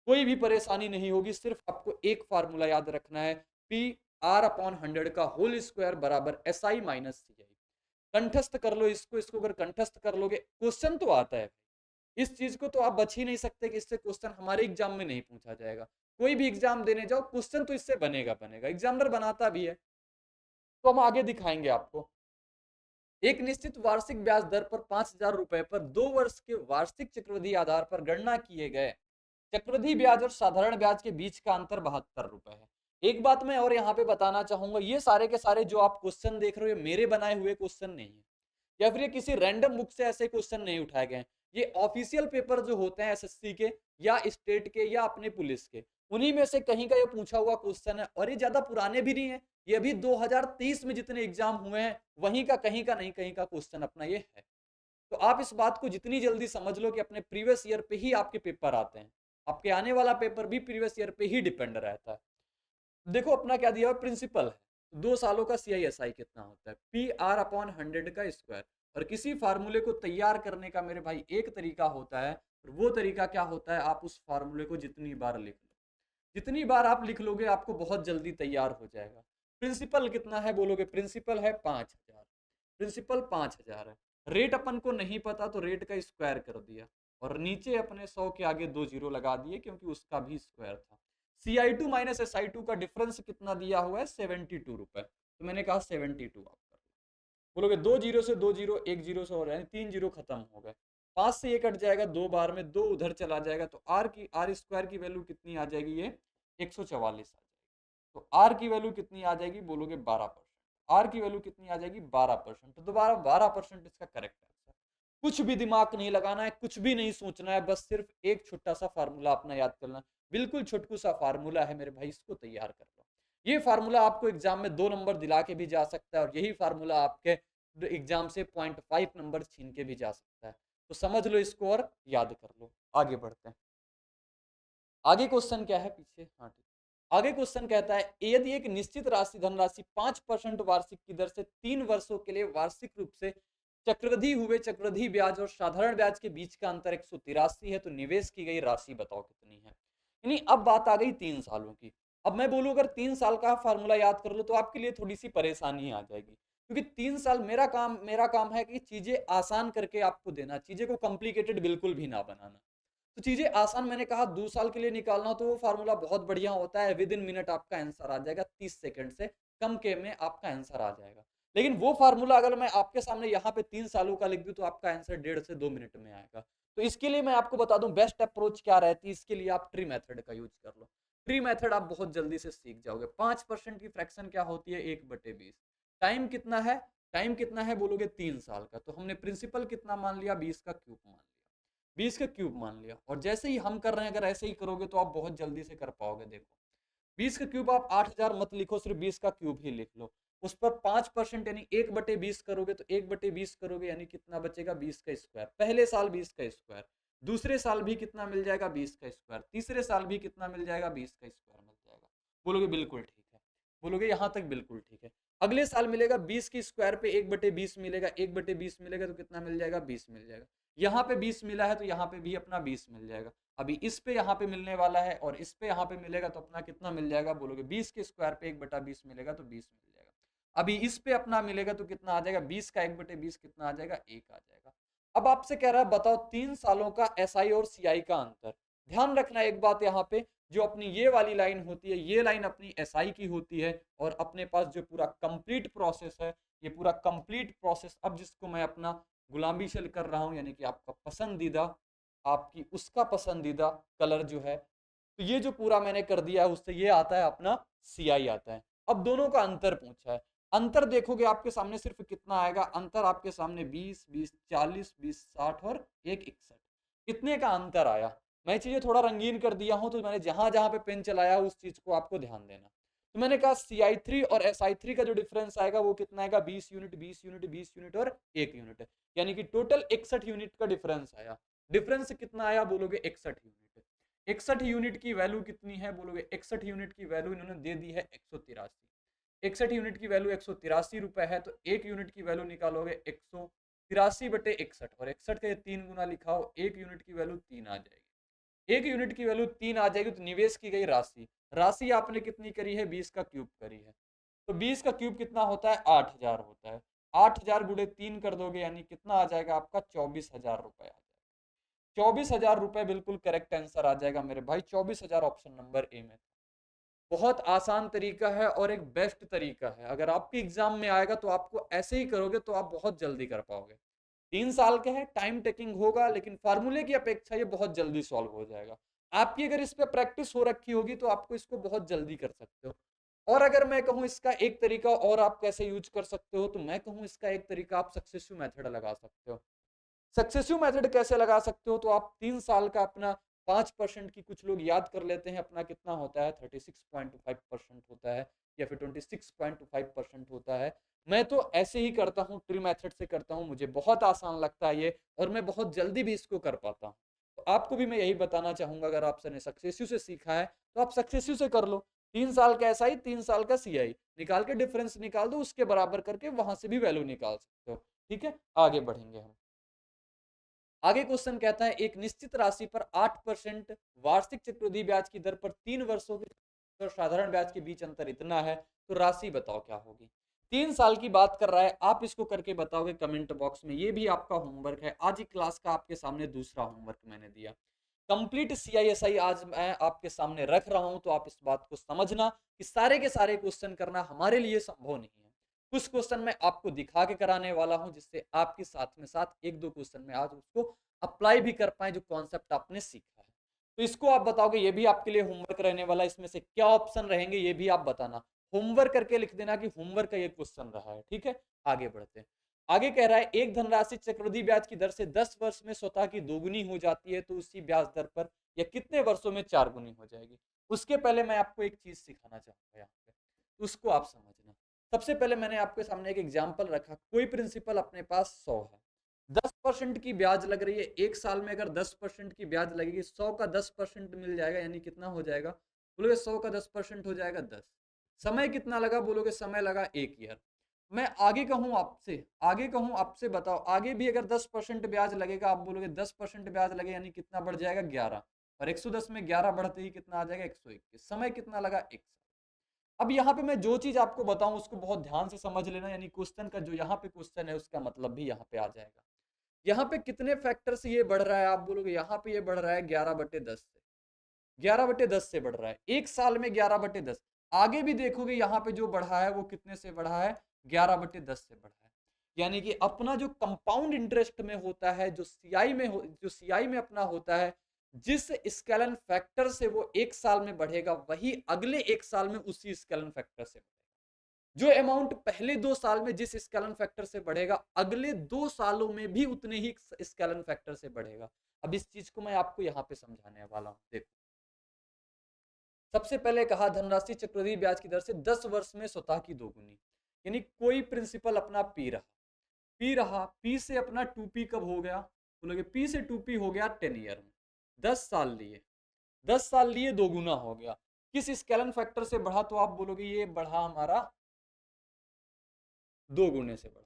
कोई भी परेशानी नहीं होगी, सिर्फ आपको एक फार्मूला याद रखना है, पी आर अपॉन 100 का होल स्क्वायर बराबर एस आई माइनस सी आई। कंठस्थ कर लो इसको, इसको अगर कंठस्थ कर लोगे क्वेश्चन तो आता है, इस चीज को तो आप बच ही नहीं सकते कि इससे क्वेश्चन हमारे एग्जाम में नहीं पूछा जाएगा। कोई भी एग्जाम देने जाओ क्वेश्चन तो इससे बनेगा बनेगा, एग्जामिनर बनाता भी है। तो हम आगे दिखाएंगे आपको। एक निश्चित वार्षिक ब्याज दर पर 5,000 रुपए पर 2 वर्ष के वार्षिक चक्रवृद्धि आधार पर गणना किए गए चक्रवृद्धि ब्याज और साधारण ब्याज के बीच का अंतर 72 रुपए है। एक बात मैं और यहाँ पे बताना चाहूंगा, ये सारे के सारे जो आप क्वेश्चन देख रहे हो मेरे बनाए हुए क्वेश्चन नहीं है, या फिर ये किसी रैंडम बुक से ऐसे क्वेश्चन नहीं उठाए गए। ये ऑफिशियल पेपर जो होते हैं एसएससी के या स्टेट के या अपने पुलिस के, उन्हीं में से कहीं का ये पूछा हुआ क्वेश्चन है, और ये ज्यादा पुराने भी नहीं है, ये अभी 2023 में जितने एग्जाम हुए हैं वहीं का कहीं का नहीं कहीं का क्वेश्चन अपना ये है। तो आप इस बात को जितनी जल्दी समझ लो कि अपने प्रीवियस ईयर पे ही आपके पेपर आते हैं, आपके आने वाला पेपर भी प्रीवियस ईयर पे ही डिपेंड रहता है। देखो अपना क्या दिया हुआ प्रिंसिपल है, 2 सालों का CISI कितना होता है, पी आर अपॉन 100 का स्क्वायर। और किसी फार्मूले को तैयार करने का मेरे भाई एक तरीका होता है, और वो तरीका क्या होता है, आप उस फार्मूले को जितनी बार लिख लो, जितनी बार आप लिख लोगे आपको बहुत जल्दी तैयार हो जाएगा। प्रिंसिपल कितना है बोलोगे, प्रिंसिपल है 5,000, प्रिंसिपल 5,000 है। रेट अपन को नहीं पता तो रेट का स्क्वायर कर दिया, और नीचे अपने 100 के आगे 2 जीरो लगा दिए क्योंकि उसका भी स्क्वायर था। CI2 माइनस SI2 का डिफरेंस कितना दिया हुआ है 72 रुपए, तो मैंने कहा 72 आप कर बोलोगे, दो जीरो से दो जीरो एक जीरो से और यानी 3 जीरो खत्म हो गए, 5 से ये कट जाएगा 2 बार में, 2 उधर चला जाएगा, तो आर स्क्वायर की वैल्यू कितनी आ जाएगी, ये 144 आ जाएगी। तो आर की वैल्यू कितनी आ जाएगी बोलोगे 12%, आर की वैल्यू कितनी आ जाएगी 12%, तो दोबारा 12% इसका करेक्ट आंसर। कुछ भी दिमाग नहीं लगाना है, कुछ भी नहीं सोचना है, बस सिर्फ एक छोटा सा फार्मूला अपना याद करना, बिल्कुल छोटकू सा फार्मूला है मेरे भाई, इसको तैयार कर लो। ये फार्मूला आपको एग्जाम में 2 नंबर दिला के भी जा सकता है, और यही फार्मूला आपके एग्जाम से 0.5 नंबर छीन के भी जा सकता है। तो समझ लो इसको और याद कर लो। आगे बढ़ते हैं, आगे क्वेश्चन क्या है पीछे, हाँ ठीक। आगे क्वेश्चन कहता है, यदि एक निश्चित राशि धनराशि 5% वार्षिक की दर से 3 वर्षों के लिए वार्षिक रूप से चक्रवृद्धि हुए चक्रवृद्धि ब्याज और साधारण ब्याज के बीच का अंतर 183 है, तो निवेश की गई राशि बताओ कितनी है। यानी अब बात आ गई 3 सालों की। अब मैं बोलूं अगर 3 साल का फार्मूला याद कर लो तो आपके लिए थोड़ी सी परेशानी आ जाएगी, क्योंकि 3 साल मेरा काम है कि चीजें आसान करके आपको देना, चीजें को कॉम्प्लिकेटेड बिल्कुल भी ना बनाना। तो चीजें आसान मैंने कहा 2 साल के लिए निकालना, तो वो फार्मूला बहुत बढ़िया होता है, विद इन मिनट आपका आंसर आ जाएगा, 30 सेकंड से कम के में आपका आंसर आ जाएगा। लेकिन वो फार्मूला अगर मैं आपके सामने यहाँ पे 3 सालों का लिख दूं तो आपका आंसर 1.5 से 2 मिनट में आएगा। तो इसके लिए मैं आपको बता दूं बेस्ट अप्रोच क्या रहती है, इसके लिए आप ट्री मेथड का यूज कर लो। ट्री मेथड आप बहुत जल्दी से सीख जाओगे। 5% की फ्रैक्शन क्या होती है, 1/20। टाइम कितना है, टाइम कितना है बोलोगे 3 साल का, तो हमने प्रिंसिपल कितना मान लिया, 20 का क्यूब मान लिया, 20 का क्यूब मान लिया। और जैसे ही हम कर रहे हैं अगर ऐसे ही करोगे तो आप बहुत जल्दी से कर पाओगे। देखो 20 का क्यूब आप 8,000 मत लिखो, सिर्फ 20 का क्यूब ही लिख लो। उस पर 5% यानी 1/20 करोगे, तो 1/20 करोगे यानी कितना बचेगा, 20 का स्क्वायर। पहले साल 20 का स्क्वायर, दूसरे साल भी कितना मिल जाएगा, 20 का स्क्वायर, तीसरे साल भी कितना मिल जाएगा, 20 का स्क्वायर मिल जाएगा। बोलोगे बिल्कुल ठीक है, बोलोगे यहाँ तक बिल्कुल ठीक है। अगले साल मिलेगा 20 की स्क्वायर पे 1/20 मिलेगा, 1/20 मिलेगा तो कितना मिल जाएगा, 20 मिल जाएगा। यहाँ पे 20 मिला है तो यहाँ पे भी अपना 20 मिल जाएगा। अभी इस पे यहाँ पे मिलने वाला है और इस पे यहाँ पे मिलेगा तो अपना कितना मिल जाएगा, बोलोगे 20 के स्क्वायर पे 1/20 मिलेगा तो 20 मिल जाएगा। अभी इस पे अपना मिलेगा तो कितना आ जाएगा, 20 का 1/20 कितना आ जाएगा, 1 आ जाएगा। अब आपसे कह रहा है बताओ 3 सालों का SI और CI का अंतर। ध्यान रखना एक बात यहाँ पे, जो अपनी ये वाली लाइन होती है ये लाइन अपनी SI की होती है, और अपने पास जो पूरा कंप्लीट प्रोसेस है ये पूरा कंप्लीट प्रोसेस, अब जिसको मैं अपना गुलामी से कर रहा हूँ, यानी कि आपका पसंदीदा, आपकी उसका पसंदीदा कलर जो है, तो ये जो पूरा मैंने कर दिया है उससे ये आता है अपना CI आता है। अब दोनों का अंतर पूछा है, अंतर देखोगे आपके सामने सिर्फ कितना आएगा, अंतर आपके सामने 20, 20, 40, 20, 60 और 1, 61। कितने का अंतर आया। मैं चीजें थोड़ा रंगीन कर दिया हूं, तो मैंने जहां जहां पे पेन चलाया उस चीज को आपको ध्यान देना। तो मैंने कहा CI3 और SI3 का जो डिफरेंस आएगा वो कितना आएगा, 20 यूनिट, 20 यूनिट, 20 यूनिट और 1 यूनिट, यानी कि टोटल 61 यूनिट का डिफरेंस आया। डिफरेंस कितना आया बोलोगे, 61 यूनिट। 61 यूनिट की वैल्यू कितनी है बोलोगे, 61 यूनिट की वैल्यू इन्होंने दे दी है 183। 61 यूनिट की वैल्यू 183 रुपए है, तो 1 यूनिट की वैल्यू निकालोगे 183/61, और 61 का 3 गुना लिखाओ, 1 यूनिट की वैल्यू 3 आ जाएगी। 1 यूनिट की वैल्यू 3 आ जाएगी, तो निवेश की गई राशि, राशि आपने कितनी करी है, 20 का क्यूब करी है। तो 20 का क्यूब कितना होता है, 8000 होता है। 8000 गुणे 3 कर दोगे, यानी कितना आ जाएगा आपका, 24,000 रुपए आ जाएगा। 24,000 रुपए बिल्कुल करेक्ट आंसर आ जाएगा मेरे भाई, 24,000 ऑप्शन नंबर ए में। बहुत आसान तरीका है और एक बेस्ट तरीका है। अगर आपके एग्जाम में आएगा तो आपको ऐसे ही करोगे तो आप बहुत जल्दी कर पाओगे। 3 साल का है, टाइम टेकिंग होगा, लेकिन फार्मूले की अपेक्षा ये बहुत जल्दी सॉल्व हो जाएगा। आपकी अगर इस पे प्रैक्टिस हो रखी होगी तो आपको इसको बहुत जल्दी कर सकते हो। और अगर मैं कहूँ इसका एक तरीका और आप कैसे यूज कर सकते हो, तो मैं कहूँ इसका एक तरीका आप सक्सेसिव मेथड लगा सकते हो। सक्सेसिव मेथड कैसे लगा सकते हो, तो आप 3 साल का अपना 5% की, कुछ लोग याद कर लेते हैं अपना कितना होता है, 36.5% होता है, या फिर 26.5% होता है। मैं तो ऐसे ही करता हूँ, ट्री मेथड से करता हूँ, मुझे बहुत आसान लगता है ये, और मैं बहुत जल्दी भी इसको कर पाता हूँ। तो आपको भी मैं यही बताना चाहूंगा, अगर आपने सक्सेसिव से सीखा है तो आप सक्सेसिव से कर लो। 3 साल का SI, 3 साल का CI निकाल के डिफरेंस निकाल दो, उसके बराबर करके वहां से भी वैल्यू निकाल सकते हो। ठीक है, आगे बढ़ेंगे हम। आगे क्वेश्चन कहता है, एक निश्चित राशि पर 8% वार्षिक चक्रवृद्धि ब्याज की दर पर 3 वर्षों के और साधारण ब्याज के बीच अंतर इतना है, तो राशि बताओ क्या होगी। 3 साल की बात कर रहा है, आप इसको करके बताओगे कमेंट बॉक्स में। ये भी आपका होमवर्क है, आज ही क्लास का आपके सामने दूसरा होमवर्क मैंने दिया। कंप्लीट CISI आज मैं आपके सामने रख रहा हूं, तो आप इस बात को समझना कि सारे के सारे क्वेश्चन करना हमारे लिए संभव नहीं है। कुछ क्वेश्चन मैं आपको दिखा के कराने वाला हूं, जिससे आपके साथ में साथ एक दो क्वेश्चन में आज उसको अप्लाई भी कर पाए जो कॉन्सेप्ट आपने सीखा है। तो इसको आप बताओगे, ये भी आपके लिए होमवर्क रहने वाला है। इसमें से क्या ऑप्शन रहेंगे ये भी आप बताना, होमवर्क करके लिख देना कि होमवर्क का ये क्वेश्चन रहा है। ठीक है, आगे बढ़ते हैं। आगे कह रहा है, एक धनराशि चक्रवृद्धि ब्याज की दर से 10 वर्ष में स्वतः की दोगुनी हो जाती है, तो उसी ब्याज दर पर यह कितने वर्षों में 4 गुनी हो जाएगी। उसके पहले मैं आपको एक चीज सिखाना चाहूंगा यहाँ पे, उसको आप समझना। सबसे पहले मैंने आपके सामने एक एग्जाम्पल रखा, कोई प्रिंसिपल अपने पास 100 है, 10% की ब्याज लग रही है। एक साल में अगर 10% की ब्याज लगेगी, 100 का 10% मिल जाएगा, यानी कितना हो जाएगा बोलोगे, 100 का 10% हो जाएगा 10। समय कितना लगा बोलोगे, समय लगा 1 ईयर। मैं आगे कहूं आपसे, आगे कहूं आपसे बताओ, आगे भी अगर 10% ब्याज लगेगा, आप बोलोगे 10% ब्याज लगे, यानी कितना बढ़ जाएगा 11, और 110 में 11 बढ़ते ही कितना आ जाएगा 121। समय कितना लगा 1 साल। अब यहाँ पे मैं जो चीज आपको बताऊं उसको बहुत ध्यान से समझ लेना, यानी क्वेश्चन का जो यहाँ पे क्वेश्चन है उसका मतलब भी यहाँ पे आ जाएगा। यहाँ पे कितने फैक्टर से ये बढ़ रहा है, आप बोलोगे यहाँ पे ये बढ़ रहा है 11/10 से, 11/10 से बढ़ रहा है एक साल में, 11/10। आगे भी देखोगे यहाँ पे जो बढ़ा है वो कितने से बढ़ा है, 11/10 से बढ़ा है। यानी कि अपना जो कंपाउंड इंटरेस्ट में होता है, जो सीआई में अपना होता है, जिस स्केलन फैक्टर से वो एक साल में बढ़ेगा, वही अगले एक साल में उसी स्केलन फैक्टर से बढ़ेगा। जो अमाउंट पहले 2 साल में जिस स्केलन फैक्टर से बढ़ेगा, अगले 2 सालों में भी उतने ही स्केलन फैक्टर से बढ़ेगा। अब इस चीज को मैं आपको यहाँ पे समझाने वाला हूँ। देखो, सबसे पहले कहा, धनराशि चक्रवृद्धि ब्याज की दर से 10 वर्ष में स्वतः की दोगुनी, यानी कोई प्रिंसिपल अपना पी से अपना 2p कब हो गया बोलोगे, पी से 2p हो गया 10 ईयर में, 10 साल लिए दोगुना हो गया। किस स्केलन फैक्टर से बढ़ा, तो आप बोलोगे ये बढ़ा हमारा 2 गुने से बढ़ा।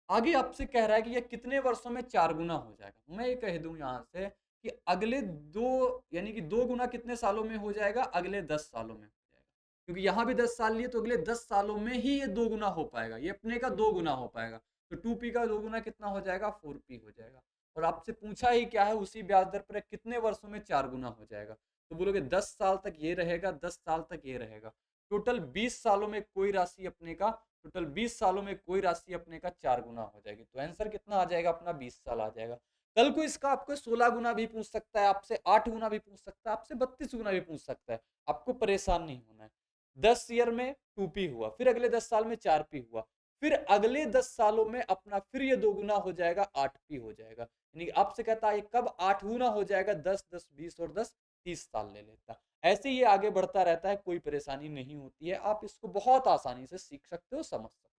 आगे आपसे कह रहा है कि ये कितने वर्षों में 4 गुना हो जाएगा। मैं ये कह दूं यहां से कि अगले 2, यानी कि 2 गुना कितने सालों में हो जाएगा, अगले 10 सालों में हो जाएगा। क्योंकि यहां भी 10 साल लिए, तो अगले 10 सालों में ही ये 2 गुना हो पाएगा, ये अपने का 2 गुना हो पाएगा। तो 2p का 2 गुना कितना हो जाएगा, 4p हो जाएगा। और आपसे पूछा ही क्या है, उसी ब्याज दर पर कितने वर्षों में 4 गुना हो जाएगा, तो बोलोगे 10 साल तक ये रहेगा, 10 साल तक ये रहेगा। टोटल 20 सालों में कोई राशि अपने का, टोटल 20 सालों में कोई राशि अपने का 4 गुना हो जाएगी। तो आंसर कितना आ जाएगा अपना, 20 साल आ जाएगा। कल को इसका आपको 16 गुना भी पूछ सकता है, आपसे 8 गुना भी पूछ सकता है, आपसे 32 गुना भी पूछ सकता है। आपको परेशान नहीं होना है। 10 ईयर में 2p हुआ, फिर अगले 10 साल में 4p हुआ, फिर अगले 10 सालों में अपना फिर ये 2 गुना हो जाएगा, 8p हो जाएगा। यानी आपसे कहता है कब 8 गुना हो जाएगा, 10, 10, 20 और 10, 30 साल ले लेता। ऐसे ये आगे बढ़ता रहता है, कोई परेशानी नहीं होती है, आप इसको बहुत आसानी से सीख सकते हो, समझ सकते हो।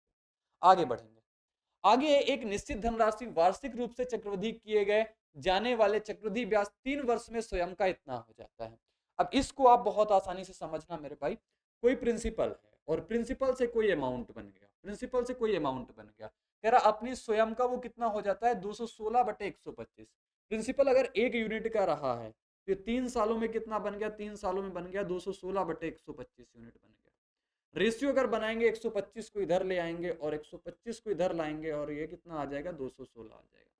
आगे बढ़ेंगे। आगे है एक निश्चित धनराशि वार्षिक रूप से चक्रवृद्धि किए गए जाने वाले चक्रवृद्धि ब्याज 3 वर्ष में स्वयं का इतना हो जाता है। अब इसको आप बहुत आसानी से समझना मेरे भाई। कोई प्रिंसिपल है और प्रिंसिपल से कोई अमाउंट बन गया, प्रिंसिपल से कोई अमाउंट बन गया, कह रहा अपनी स्वयं का वो कितना हो जाता है, 216/125। प्रिंसिपल अगर 1 यूनिट का रहा है तो 3 सालों में कितना बन गया, 3 सालों में बन गया 216/125 यूनिट बन गया। रेशियो अगर बनाएंगे 125 को इधर ले आएंगे और 125 को इधर लाएंगे और ये कितना आ जाएगा, 216 आ जाएगा।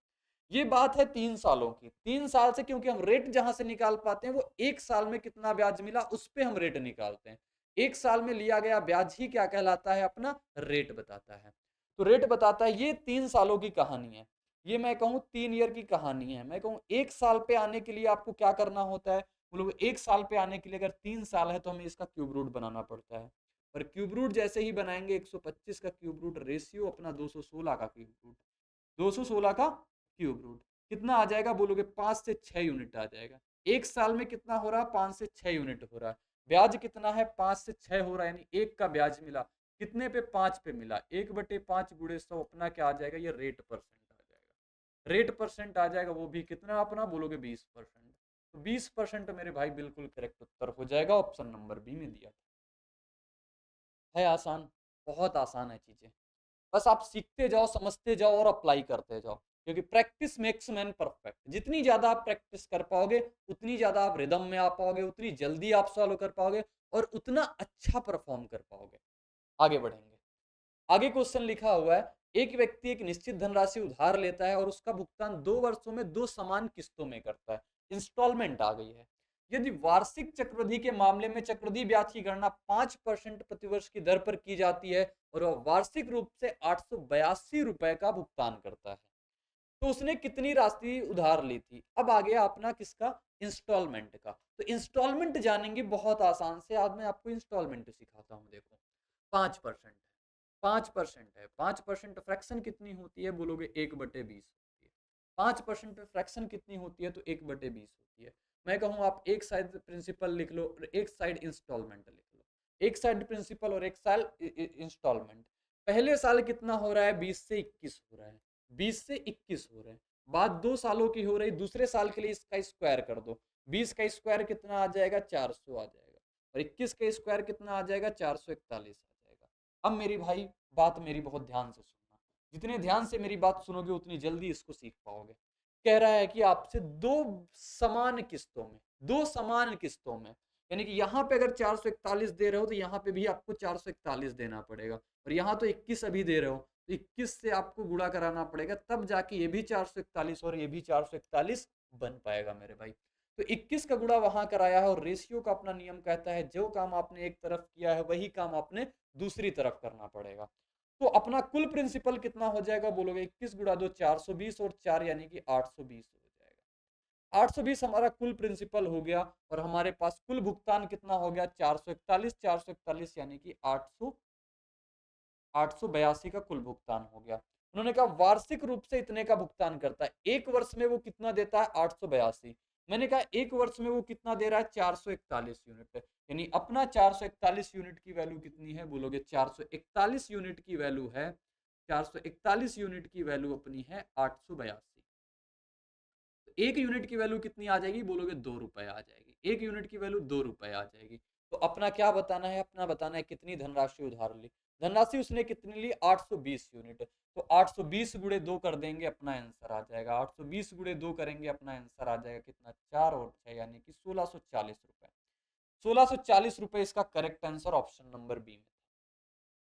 ये बात है 3 सालों की। 3 साल से क्योंकि हम रेट जहां से निकाल पाते हैं वो 1 साल में कितना ब्याज मिला उस पे हम रेट निकालते हैं। 1 साल में लिया गया ब्याज ही क्या कहलाता है, अपना रेट बताता है। तो रेट बताता है, ये 3 सालों की कहानी है। ये मैं कहूँ 3 ईयर की कहानी है। मैं कहूँ 1 साल पे आने के लिए आपको क्या करना होता है, वो लोग 1 साल पे आने के लिए अगर 3 साल है तो हमें इसका क्यूब रूट बनाना पड़ता है। और क्यूब रूट जैसे ही बनाएंगे 125 का क्यूब रूट रेशियो अपना 216 का क्यूब रूट, 216 का क्यूब रूट कितना आ जाएगा बोलोगे, 5 से 6 यूनिट आ जाएगा। 1 साल में कितना हो रहा है, 5 से 6 यूनिट हो रहा है। ब्याज कितना है, 5 से 6 हो रहा है, यानी 1 का ब्याज मिला कितने पे, 5 पे मिला। 1/5 गुणे 100 अपना क्या आ जाएगा, ये रेट परसेंट आ जाएगा। रेट परसेंट आ जाएगा, वो भी कितना अपना बोलोगे 20%। तो 20% मेरे भाई बिल्कुल करेक्ट उत्तर हो जाएगा, ऑप्शन नंबर बी में दिया था। है आसान, बहुत आसान है चीजें, बस आप सीखते जाओ, समझते जाओ और अप्लाई करते जाओ, क्योंकि प्रैक्टिस मेक्स मैन परफेक्ट। जितनी ज्यादा आप प्रैक्टिस कर पाओगे उतनी ज्यादा आप रिदम में आ पाओगे, उतनी जल्दी आप सॉल्व कर पाओगे और उतना अच्छा परफॉर्म कर पाओगे। आगे बढ़ेंगे। आगे क्वेश्चन लिखा हुआ है, एक व्यक्ति एक निश्चित धनराशि उधार लेता है और उसका भुगतान 2 वर्षों में 2 समान किस्तों में करता है। इंस्टॉलमेंट आ गई है। यदि वार्षिक चक्रवृद्धि के मामले में चक्रवृद्धि ब्याज की गणना 5% प्रतिवर्ष की दर पर की जाती है और वह वार्षिक रूप से 882 रुपए का भुगतान करता है, तो उसने कितनी राशि उधार ली थी। अब आ गया अपना किसका, इंस्टॉलमेंट का। तो इंस्टॉलमेंट जानेंगे बहुत आसान से, आज मैं आपको इंस्टॉलमेंट सिखाता हूँ। देखो 5% 5% है, 5% फ्रैक्शन कितनी होती है बोलोगे, 1/20 होती है। 5% फ्रैक्शन कितनी होती है, तो 1/20 होती है। मैं कहूँ आप एक साइड प्रिंसिपल लिख लो और एक साइड इंस्टॉलमेंट लिख लो। एक साइड प्रिंसिपल और एक साल इंस्टॉलमेंट। पहले साल कितना हो रहा है, 20 से 21 हो रहा है, 20 से 21 हो रहे हैं। बात 2 सालों की हो रही, दूसरे साल के लिए इसका स्क्वायर कर दो। 20 का स्क्वायर कितना आ जाएगा, 400 आ जाएगा, और 21 का स्क्वायर कितना आ जाएगा, 441 आ जाएगा। अब मेरी भाई बात मेरी बहुत ध्यान से सुनना, जितने ध्यान से मेरी बात सुनोगे उतनी जल्दी इसको सीख पाओगे। कह रहा है कि आपसे 2 समान किस्तों में, 2 समान किस्तों में, यानी कि यहाँ पे अगर 441 दे रहे हो तो यहाँ पे भी आपको 441 देना पड़ेगा, और यहाँ तो 21 अभी दे रहे हो तो 21 से आपको गुणा कराना पड़ेगा, तब जाके ये भी 441 और ये भी 441 बन पाएगा मेरे भाई। तो 21 का गुणा वहां कराया है, और रेशियो का अपना नियम कहता है जो काम आपने एक तरफ किया है वही काम आपने दूसरी तरफ करना पड़ेगा। तो अपना कुल प्रिंसिपल कितना हो जाएगा बोलोगे, 21 गुणा 2 420 और 4 यानी कि 820 हो जाएगा। 820 हमारा कुल प्रिंसिपल हो गया, और हमारे पास कुल भुगतान कितना हो गया, 441, 441 यानी कि 882 का कुल भुगतान हो गया। उन्होंने कहा वार्षिक रूप से इतने का भुगतान करता है, एक वर्ष में वो कितना देता है, 882। मैंने कहा एक वर्ष में वो कितना दे रहा है, 441 यूनिट। यानी अपना 441 यूनिट की वैल्यू कितनी है बोलोगे, 441 यूनिट की वैल्यू है, 441 यूनिट की वैल्यू अपनी है 882। एक यूनिट की वैल्यू कितनी आ जाएगी बोलोगे, 2 रुपए आ जाएगी। एक यूनिट की वैल्यू 2 रुपए आ जाएगी। तो अपना क्या बताना है, अपना बताना है कितनी धनराशि उधार ली। धनराशि उसने कितनी ली, 820 यूनिट। तो 820 गुणे 2 कर देंगे, अपना आंसर आ जाएगा। 820 गुणे 2 करेंगे, अपना आंसर आ जाएगा कितना, 4 और 6 यानी कि 1640 रुपए। 1640 रुपए इसका correct answer option number B में।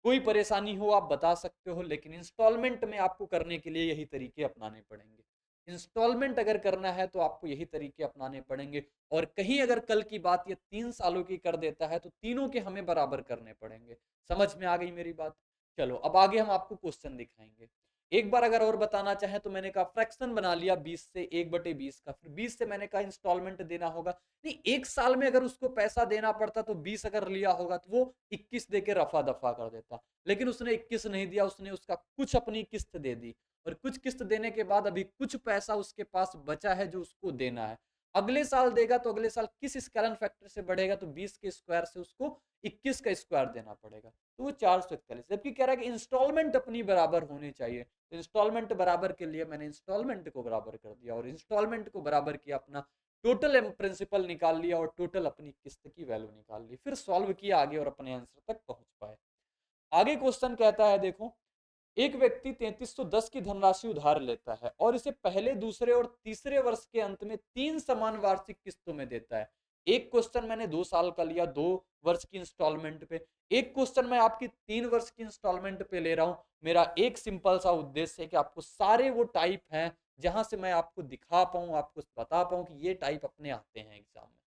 कोई परेशानी हो आप बता सकते हो, लेकिन इंस्टॉलमेंट में आपको करने के लिए यही तरीके अपनाने पड़ेंगे। इंस्टॉलमेंट अगर करना है तो आपको यही तरीके अपनाने पड़ेंगे, और कहीं अगर कल की बात ये 3 सालों की कर देता है तो तीनों के हमें बराबर करने पड़ेंगे। समझ में आ गई मेरी बात। चलो अब आगे हम आपको क्वेश्चन दिखाएंगे। एक बार अगर और बताना चाहें तो मैंने कहा फ्रैक्शन बना लिया 20 से 1/20 का, फिर 20 से मैंने कहा इंस्टॉलमेंट देना होगा। नहीं, एक साल में अगर उसको पैसा देना पड़ता तो 20 अगर लिया होगा तो वो 21 दे के रफा दफा कर देता, लेकिन उसने 21 नहीं दिया, उसने उसका कुछ अपनी किस्त दे दी, और कुछ किस्त देने के बाद अभी कुछ पैसा उसके पास बचा है जो उसको देना है। अगले साल देगा तो अगले साल किस स्केलर फैक्टर से बढ़ेगा, तो 20 के स्क्वायर से उसको 21 का स्क्वायर देना पड़ेगा, तो वो 441। जबकि कह रहा है कि इंस्टॉलमेंट अपनी बराबर होनी चाहिए, तो इंस्टॉलमेंट बराबर के लिए मैंने इंस्टॉलमेंट को बराबर कर दिया, और इंस्टॉलमेंट को बराबर किया, अपना टोटल प्रिंसिपल निकाल लिया और टोटल अपनी किस्त की वैल्यू निकाल ली, फिर सॉल्व किया आगे और अपने आंसर तक पहुंच पाए। आगे क्वेश्चन कहता है, देखो, एक व्यक्ति 3310 की धनराशि उधार लेता है और इसे पहले, दूसरे और तीसरे वर्ष के अंत में 3 समान वार्षिक किस्तों में देता है। एक क्वेश्चन मैंने 2 साल का लिया 2 वर्ष की इंस्टॉलमेंट पे, एक क्वेश्चन मैं आपकी 3 वर्ष की इंस्टॉलमेंट पे ले रहा हूं। मेरा एक सिंपल सा उद्देश्य है कि आपको सारे वो टाइप हैं जहां से मैं आपको दिखा पाऊं, आपको बता पाऊं कि ये टाइप अपने आते हैं एग्जाम में।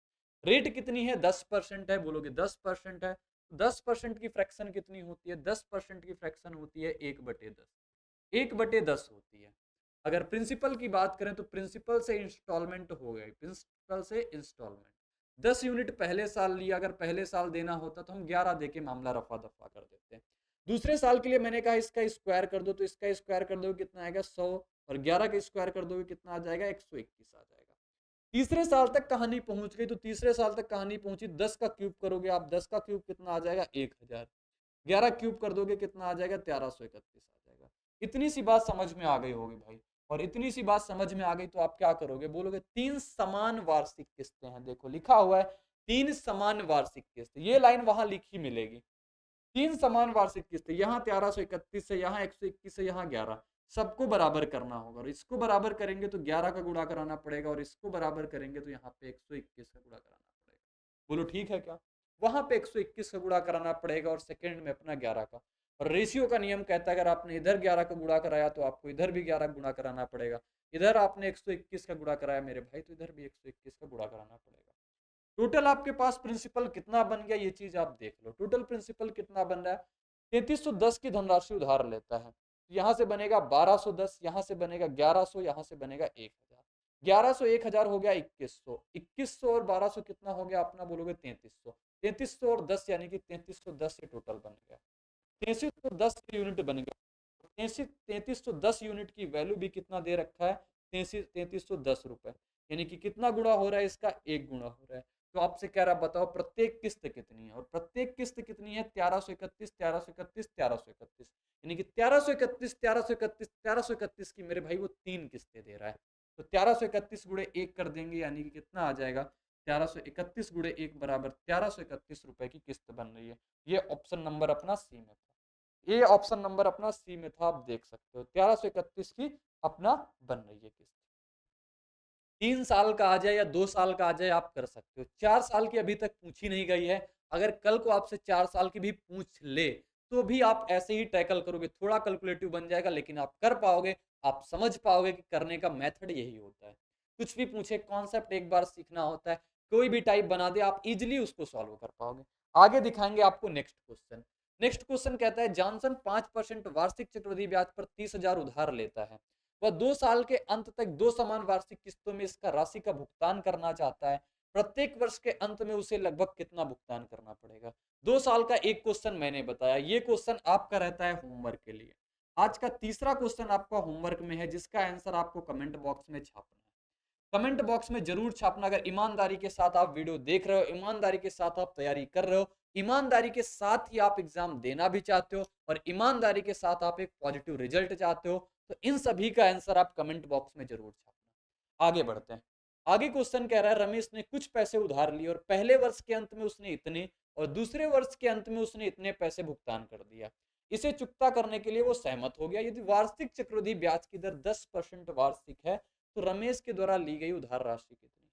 रेट कितनी है, 10% है, बोलोगे 10% है, 10% की फ्रैक्शन कितनी होती है, 10% की फ्रैक्शन होती है 1/10, 1/10 होती है। अगर प्रिंसिपल की बात करें तो प्रिंसिपल से इंस्टॉलमेंट हो गई, प्रिंसिपल से इंस्टॉलमेंट, 10 यूनिट पहले साल लिया, अगर पहले साल देना होता तो हम 11 दे के मामला रफा दफा कर देते हैं। दूसरे साल के लिए मैंने कहा इसका स्क्वायर कर दो, तो इसका स्क्वायर कर दो कितना आएगा 100, और 11 का स्क्वायर कर दोगे कितना आ जाएगा 121 आ जाएगा। तीसरे साल तक कहानी पहुंच गई, तो तीसरे साल तक कहानी पहुंची, 10 का क्यूब करोगे आप, 10 का क्यूब कितना आ जाएगा 1000, 11 क्यूब कर दोगे कितना आ जाएगा 1331 आ जाएगा। इतनी सी बात समझ में आ गई होगी भाई, और इतनी सी बात समझ में आ गई तो आप क्या करोगे, बोलोगे 3 समान वार्षिक किस्तें हैं। देखो लिखा हुआ है 3 समान वार्षिक किस्त, ये लाइन वहां लिखी मिलेगी, 3 समान वार्षिक किस्त, यहाँ 1331 है, यहाँ 121 है, यहाँ 11, सबको बराबर करना होगा, और इसको बराबर करेंगे तो 11 का गुणा कराना पड़ेगा, और इसको बराबर करेंगे तो यहाँ पे 121 का गुणा कराना पड़ेगा। बोलो ठीक है क्या, वहां पे 121 का गुणा कराना पड़ेगा और सेकंड में अपना 11 का। और रेशियो का नियम कहता है अगर आपने इधर 11 का गुणा कराया तो आपको इधर भी 11 गुणा कराना पड़ेगा, इधर आपने 121 का गुणा कराया मेरे भाई तो इधर भी 121 का गुणा कराना पड़ेगा। टोटल आपके पास प्रिंसिपल कितना बन गया ये चीज आप देख लो, टोटल प्रिंसिपल कितना बन रहा है, 3310 की धनराशि उधार लेता है, यहां से बनेगा 1210, यहां से बनेगा 1100, यहां से बनेगा 1000, 1100 1000 हो गया 2100, 2100 और 1200 कितना हो गया अपना, बोलोगे 3300, 3300 और 10 यानी कि 3310 ये टोटल बन गया, 3310 यूनिट बन गया। 3310 यूनिट की वैल्यू भी कितना दे रखा है, 3310 रुपए, यानी कि कितना गुणा हो रहा है इसका, एक गुणा हो रहा है। तो आपसे कह रहा बताओ प्रत्येक किस्त कितनी है, और प्रत्येक किस्त कितनी है 1331, 1331, 1331, यानी कि 1331, 1331, 1331 की मेरे भाई वो 3 किस्तें दे रहा है, तो 1331 गुणे 1 कर देंगे यानी कि कितना आ जाएगा, 1331 गुणे 1 बराबर 1331 रुपए की किस्त बन रही है। ये ऑप्शन नंबर अपना सी में था, ये ऑप्शन नंबर अपना सी में था, आप देख सकते हो 1331 की अपना बन रही है किस्त। 3 साल का आ जाए या 2 साल का आ जाए आप कर सकते हो, 4 साल की अभी तक पूछी नहीं गई है, अगर कल को आपसे 4 साल की भी पूछ ले तो भी आप ऐसे ही टैकल करोगे, थोड़ा कैलकुलेटिव बन जाएगा लेकिन आप कर पाओगे, आप समझ पाओगे कि करने का मेथड यही होता है। कुछ भी पूछे कॉन्सेप्ट एक बार सीखना होता है, कोई भी टाइप बना दे आप इजिली उसको सॉल्व कर पाओगे। आगे दिखाएंगे आपको नेक्स्ट क्वेश्चन। नेक्स्ट क्वेश्चन कहता है जॉनसन 5% वार्षिक चक्रवृद्धि ब्याज पर 30,000 उधार लेता है, वह 2 साल के अंत तक 2 समान वार्षिक किस्तों में इसका राशि का भुगतान करना चाहता है, प्रत्येक वर्ष के अंत में उसे लगभग कितना भुगतान करना पड़ेगा। 2 साल का एक क्वेश्चन मैंने बताया, ये क्वेश्चन आपका रहता है होमवर्क के लिए। आज का तीसरा क्वेश्चन आपका होमवर्क में है जिसका आंसर आपको कमेंट बॉक्स में छापना है, कमेंट बॉक्स में जरूर छापना। अगर ईमानदारी के साथ आप वीडियो देख रहे हो, ईमानदारी के साथ आप तैयारी कर रहे हो, ईमानदारी के साथ ही आप एग्जाम देना भी चाहते हो, और ईमानदारी के साथ आप एक पॉजिटिव रिजल्ट चाहते हो, तो इन सभी का आंसर आप कमेंट बॉक्स में जरूर छापना। आगे बढ़ते हैं। आगे क्वेश्चन कह रहा है रमेश ने कुछ पैसे उधार लिए और पहले वर्ष के अंत में उसने इतने और दूसरे वर्ष के अंत में उसने इतने पैसे भुगतान कर दिया, इसे चुकता करने के लिए वो सहमत हो गया। यदि वार्षिक चक्रवृद्धि ब्याज की दर 10% वार्षिक है तो रमेश के द्वारा ली गई उधार राशि कितनी।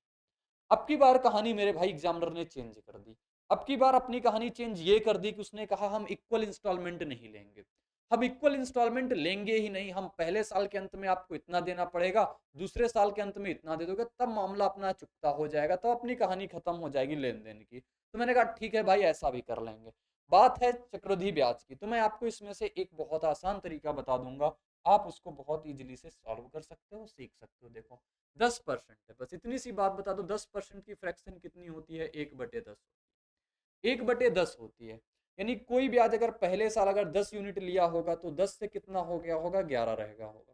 अब की बार कहानी मेरे भाई एग्जामिनर ने चेंज कर दी, अब की बार अपनी कहानी चेंज ये कर दी कि उसने कहा हम इक्वल इंस्टॉलमेंट नहीं लेंगे, हम इक्वल इंस्टॉलमेंट लेंगे ही नहीं, हम पहले साल के अंत में आपको इतना देना पड़ेगा, दूसरे साल के अंत में इतना दे दोगे, तब मामला अपना चुकता हो जाएगा, तब अपनी कहानी खत्म हो जाएगी लेन देन की। तो मैंने कहा ठीक है भाई ऐसा भी कर लेंगे। बात है चक्रवृद्धि ब्याज की, तो मैं आपको इसमें से एक बहुत आसान तरीका बता दूंगा, आप उसको बहुत इजीली से सॉल्व कर सकते हो, सीख सकते हो। देखो 10% है, बस इतनी सी बात बता दो, 10% की फ्रैक्शन कितनी होती है, 1/10। 1/10 होती है, यानी कोई ब्याज अगर पहले साल अगर 10 यूनिट लिया होगा तो 10 से कितना हो गया होगा, 11 रहेगा होगा।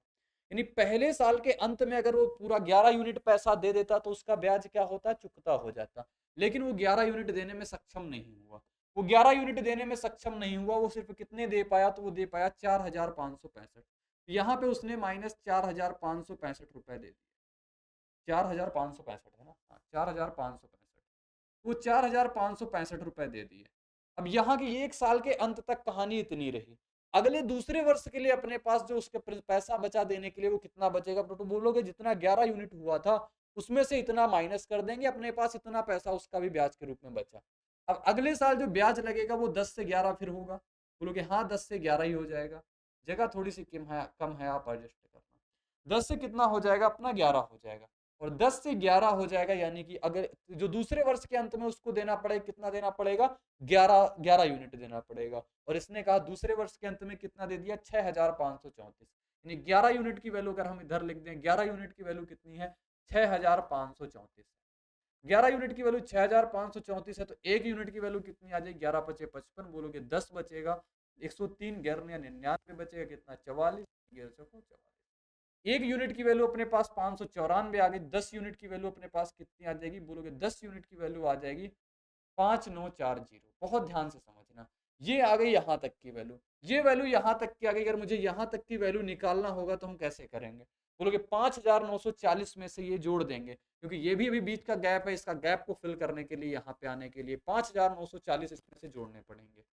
यानी पहले साल के अंत में अगर वो पूरा 11 यूनिट पैसा दे देता तो उसका ब्याज क्या होता, चुकता हो जाता। लेकिन वो 11 यूनिट देने में सक्षम नहीं हुआ, वो 11 यूनिट देने में सक्षम नहीं हुआ, वो सिर्फ कितने दे पाया, तो वो दे पाया 4,565। यहाँ पे उसने -4,565 रुपए दे दिए। 4,565 है ना, हाँ 4,565, वो 4,565 रुपए दे दिए। अब यहाँ की एक साल के अंत तक कहानी इतनी रही। अगले दूसरे वर्ष के लिए अपने पास जो उसके पैसा बचा देने के लिए वो कितना बचेगा, तो बोलोगे जितना 11 यूनिट हुआ था उसमें से इतना माइनस कर देंगे, अपने पास इतना पैसा उसका भी ब्याज के रूप में बचा। अब अगले साल जो ब्याज लगेगा वो 10 से 11 फिर होगा, बोलोगे हाँ 10 से 11 ही हो जाएगा, जगह थोड़ी सी कम है, आप एडजस्ट करना। 10 से कितना हो जाएगा अपना, 11 हो जाएगा, और 10 से 11 हो जाएगा, यानी कि अगर जो दूसरे वर्ष के अंत में उसको देना पड़ेगा, कितना देना पड़ेगा, 11 यूनिट देना पड़ेगा। और इसने कहा दूसरे वर्ष के अंत में कितना दे दिया, 6,534, यानी 11 यूनिट की वैल्यू अगर हम इधर लिख दें, 11 यूनिट की वैल्यू कितनी है, 6,534। 11 यूनिट की वैल्यू 6,534 है, तो एक यूनिट की वैल्यू कितनी आ जाएगी, 11 पचे 55, बोलोगे 10 बचेगा, 103 11 99 बचेगा, कितना 44, 44। एक यूनिट की वैल्यू अपने पास 594 आ गई, 10 यूनिट की वैल्यू अपने पास कितनी आ जाएगी, बोलोगे 10 यूनिट की वैल्यू आ जाएगी 5940। बहुत ध्यान से समझना, ये आ गई यहाँ तक की वैल्यू, ये वैल्यू यहाँ तक की आ गई। अगर मुझे यहाँ तक की वैल्यू निकालना होगा तो हम कैसे करेंगे, बोलोगे 5,940 में से ये जोड़ देंगे, क्योंकि ये भी अभी बीच का गैप है, इसका गैप को फिल करने के लिए यहाँ पे आने के लिए 5,940 इसमें से जोड़ने पड़ेंगे।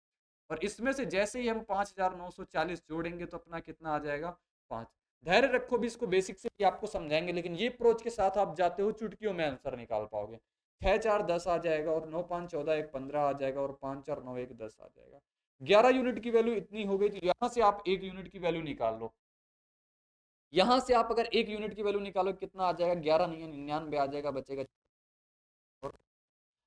और इसमें से जैसे ही हम 5,940 जोड़ेंगे तो अपना कितना आ जाएगा, 5। धैर्य रखो, भी इसको बेसिक से भी आपको समझाएंगे, लेकिन ये अप्रोच के साथ आप जाते हो चुटकियों में आंसर निकाल पाओगे। 6 4 10 आ जाएगा, और 9 5 14 1 15 आ जाएगा, और 5 4 9 1 10 आ जाएगा। 11 यूनिट की वैल्यू इतनी हो गई, तो यहां से आप एक यूनिट की वैल्यू निकाल लो। यहां से आप अगर एक यूनिट की वैल्यू निकालो कितना आ जाएगा, 11 नहीं 99 आ जाएगा, बचेगा।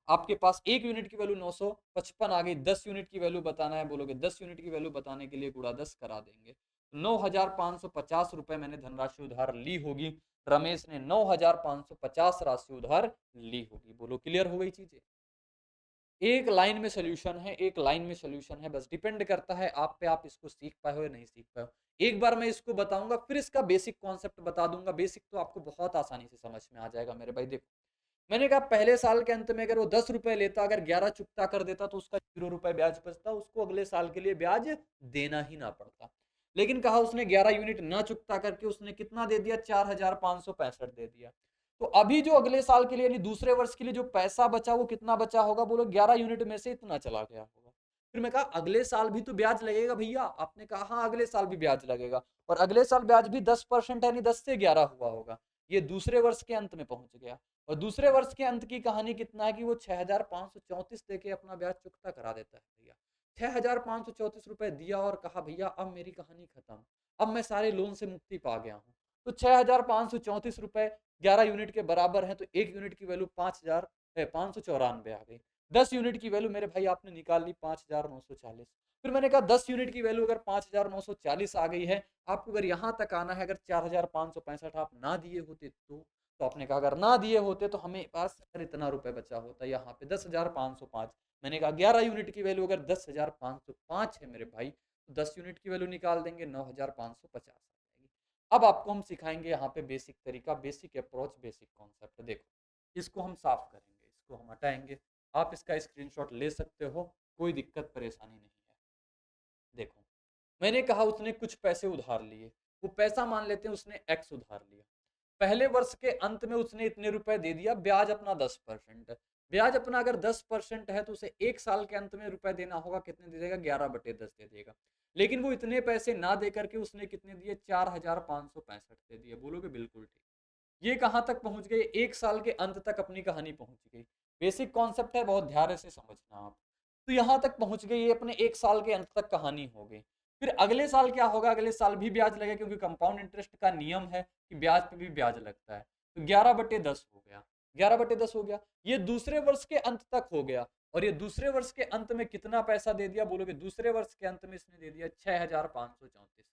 आपके पास एक यूनिट की वैल्यू 955 आ गई, 10 यूनिट की वैल्यू बताना है, बोलोगे 10 यूनिट की वैल्यू बताने के लिए गुणा 10 करा देंगे। 9,550 रुपए मैंने धनराशि उधार ली होगी, रमेश ने 9,550 राशि उधार ली होगी। बोलो क्लियर हो गई चीजें, एक लाइन में सोल्यूशन है, एक लाइन में सोल्यूशन है, बस डिपेंड करता है आप पे, आप इसको सीख पाए हो या नहीं सीख पाए हो। एक बार मैं इसको बताऊंगा, फिर इसका बेसिक कॉन्सेप्ट बता दूंगा, बेसिक तो आपको बहुत आसानी से समझ में आ जाएगा मेरे भाई। देखो मैंने कहा पहले साल के अंत में अगर वो 10 रुपए लेता, अगर 11 चुकता कर देता तो उसका 0 रुपए ब्याज बचता, उसको अगले साल के लिए ब्याज देना ही ना पड़ता। लेकिन कहा उसने 11 यूनिट ना चुकता करके उसने कितना दे दिया, 4,565 दे दिया। तो अभी जो अगले साल के लिए यानी दूसरे वर्ष के लिए जो पैसा बचा वो कितना बचा होगा, बोलो 11 यूनिट में से इतना चला गया होगा। फिर मैं कहा अगले साल भी तो ब्याज लगेगा भैया, आपने कहा हाँ अगले साल भी ब्याज लगेगा, और अगले साल ब्याज भी 10% यानी 10 से 11 हुआ होगा। ये दूसरे वर्ष के अंत में पहुंच गया, और दूसरे वर्ष के अंत की कहानी कितना है कि वो 6,534 देके अपना ब्याज चुकता करा देता है भैया। 6,534 रुपए दिया और कहा भैया अब मेरी कहानी खत्म, अब मैं सारे लोन से मुक्ति पा गया हूँ। तो 6,534 रुपए 11 यूनिट के बराबर है, तो एक यूनिट की वैल्यू 5,594 आ गई। 10 यूनिट की वैल्यू मेरे भाई आपने निकाल ली 5,940। फिर मैंने कहा 10 यूनिट की वैल्यू अगर 5,940 आ गई है, आपको अगर यहां तक आना है, अगर 4,565 आप ना दिए होते तो आपने कहा अगर ना दिए होते तो हमें पास अगर इतना रुपए बचा होता, यहाँ पे 10,505। मैंने कहा 11 यूनिट की वैल्यू अगर 10,505 है मेरे भाई, तो 10 यूनिट की वैल्यू निकाल देंगे 9,550 आ जाएगी। अब आपको हम सिखाएंगे यहाँ पे बेसिक तरीका, बेसिक अप्रोच, बेसिक कॉन्सेप्ट। देखो इसको हम साफ करेंगे, इसको हम हटाएंगे, आप इसका स्क्रीनशॉट ले सकते हो, कोई दिक्कत परेशानी नहीं है। देखो मैंने कहा उसने कुछ पैसे उधार लिए, वो पैसा मान लेते हैं उसने एक्स उधार लिया, पहले वर्ष के अंत में उसने इतने रुपए दे दिया, ब्याज अपना 10%। ब्याज अपना अगर 10% है तो उसे एक साल के अंत में रुपए देना होगा, कितने दे देगा, 11/10 दे देगा। लेकिन वो इतने पैसे ना दे करके उसने कितने दिए, 4,565 दे दिए। बोलोगे बिल्कुल ठीक। ये कहां तक पहुंच गए, एक साल के अंत तक अपनी कहानी पहुंच गई। बेसिक कॉन्सेप्ट है, बहुत ध्यान से समझना आप। तो यहां तक पहुंच गई, ये अपने एक साल के अंत तक कहानी हो गई। फिर अगले साल क्या होगा, अगले साल भी ब्याज लगेगा, क्योंकि कंपाउंड इंटरेस्ट का नियम है कि ब्याज पे भी ब्याज लगता है। तो 11/10 हो गया, 11/10 हो गया। ये दूसरे वर्ष के अंत तक हो गया, और ये दूसरे वर्ष के अंत में कितना पैसा दे दिया, बोलोगे दूसरे वर्ष के अंत में इसने दे दिया 6,534।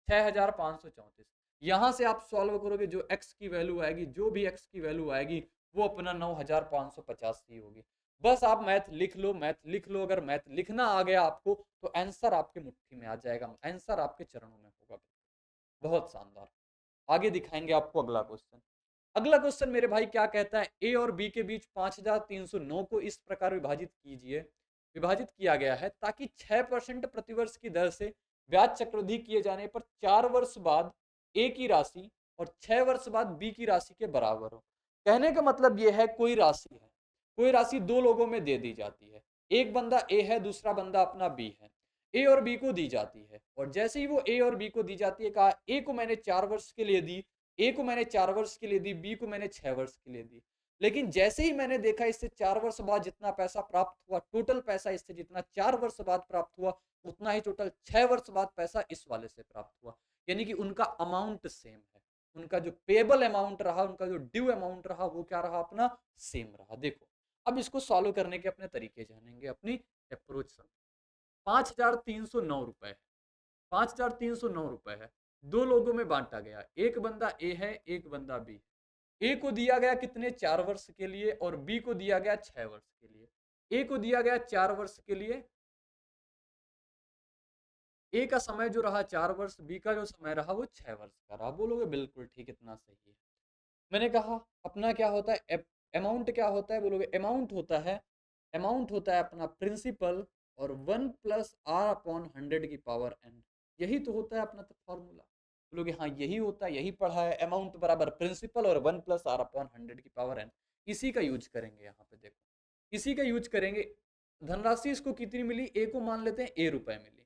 6534। यहां से आप सॉल्व करोगे, जो x की वैल्यू आएगी, जो भी x की वैल्यू आएगी वो अपना 9550 ही होगी। बस आप मैथ लिख लो, मैथ लिख लो। अगर मैथ लिखना आ गया आपको तो आंसर आपके मुट्ठी में आ जाएगा, आंसर आपके चरणों में होगा। बहुत शानदार। आगे दिखाएंगे आपको अगला क्वेश्चन। अगला क्वेश्चन मेरे भाई क्या कहता है, ए और बी के बीच 5309 को इस प्रकार विभाजित कीजिए। विभाजित किया गया है ताकि 6% प्रतिवर्ष की दर से ब्याज चक्रवृद्धि किए जाने पर 4 वर्ष बाद ए की राशि और 6 वर्ष बाद बी की राशि के बराबर हो। कहने का मतलब यह है, कोई राशि है, कोई राशि दो लोगों में दे दी जाती है। एक बंदा ए है, दूसरा बंदा अपना बी है। ए और बी को दी जाती है, और जैसे ही वो ए और बी को दी जाती है, कहा ए को मैंने 4 वर्ष के लिए दी, ए को मैंने 4 वर्ष के लिए दी, बी को मैंने 6 वर्ष के लिए दी। लेकिन जैसे ही मैंने देखा इससे 4 वर्ष बाद जितना पैसा प्राप्त हुआ, टोटल पैसा इससे जितना 4 वर्ष बाद प्राप्त हुआ, उतना ही टोटल 6 वर्ष बाद पैसा इस वाले से प्राप्त हुआ। यानी कि उनका अमाउंट सेम है, उनका जो पेबल अमाउंट रहा, उनका जो ड्यू अमाउंट रहा, वो क्या रहा, अपना सेम रहा। देखो अब इसको सॉल्व करने के अपने तरीके जानेंगे, अपनी अप्रोच समझ। 5309 रुपए है, 5309 रुपए है, दो लोगों में बांटा गया। एक बंदा ए है, एक बंदा बी है। ए को दिया गया कितने, 4 वर्ष के लिए, और बी को दिया गया 6 वर्ष के लिए। ए को दिया गया 4 वर्ष के लिए, ए का समय जो रहा 4 वर्ष, बी का जो समय रहा वो 6 वर्ष का रहा। बोलोगे बिल्कुल ठीक, इतना सही है। मैंने कहा अपना क्या होता है, अमाउंट क्या होता है, बोलोगे अमाउंट होता है, अमाउंट होता है अपना प्रिंसिपल और 1 प्लस आर अपॉन 100 की पावर एन। यही तो होता है अपना तो फॉर्मूला। बोलोगे हाँ यही होता है, यही पढ़ा है, अमाउंट बराबर प्रिंसिपल और 1 प्लस आर अपॉन 100 की पावर एन। इसी का यूज करेंगे यहाँ पे, देखो इसी का यूज करेंगे। धनराशि इसको कितनी मिली, ए को मान लेते हैं ए रुपए मिली।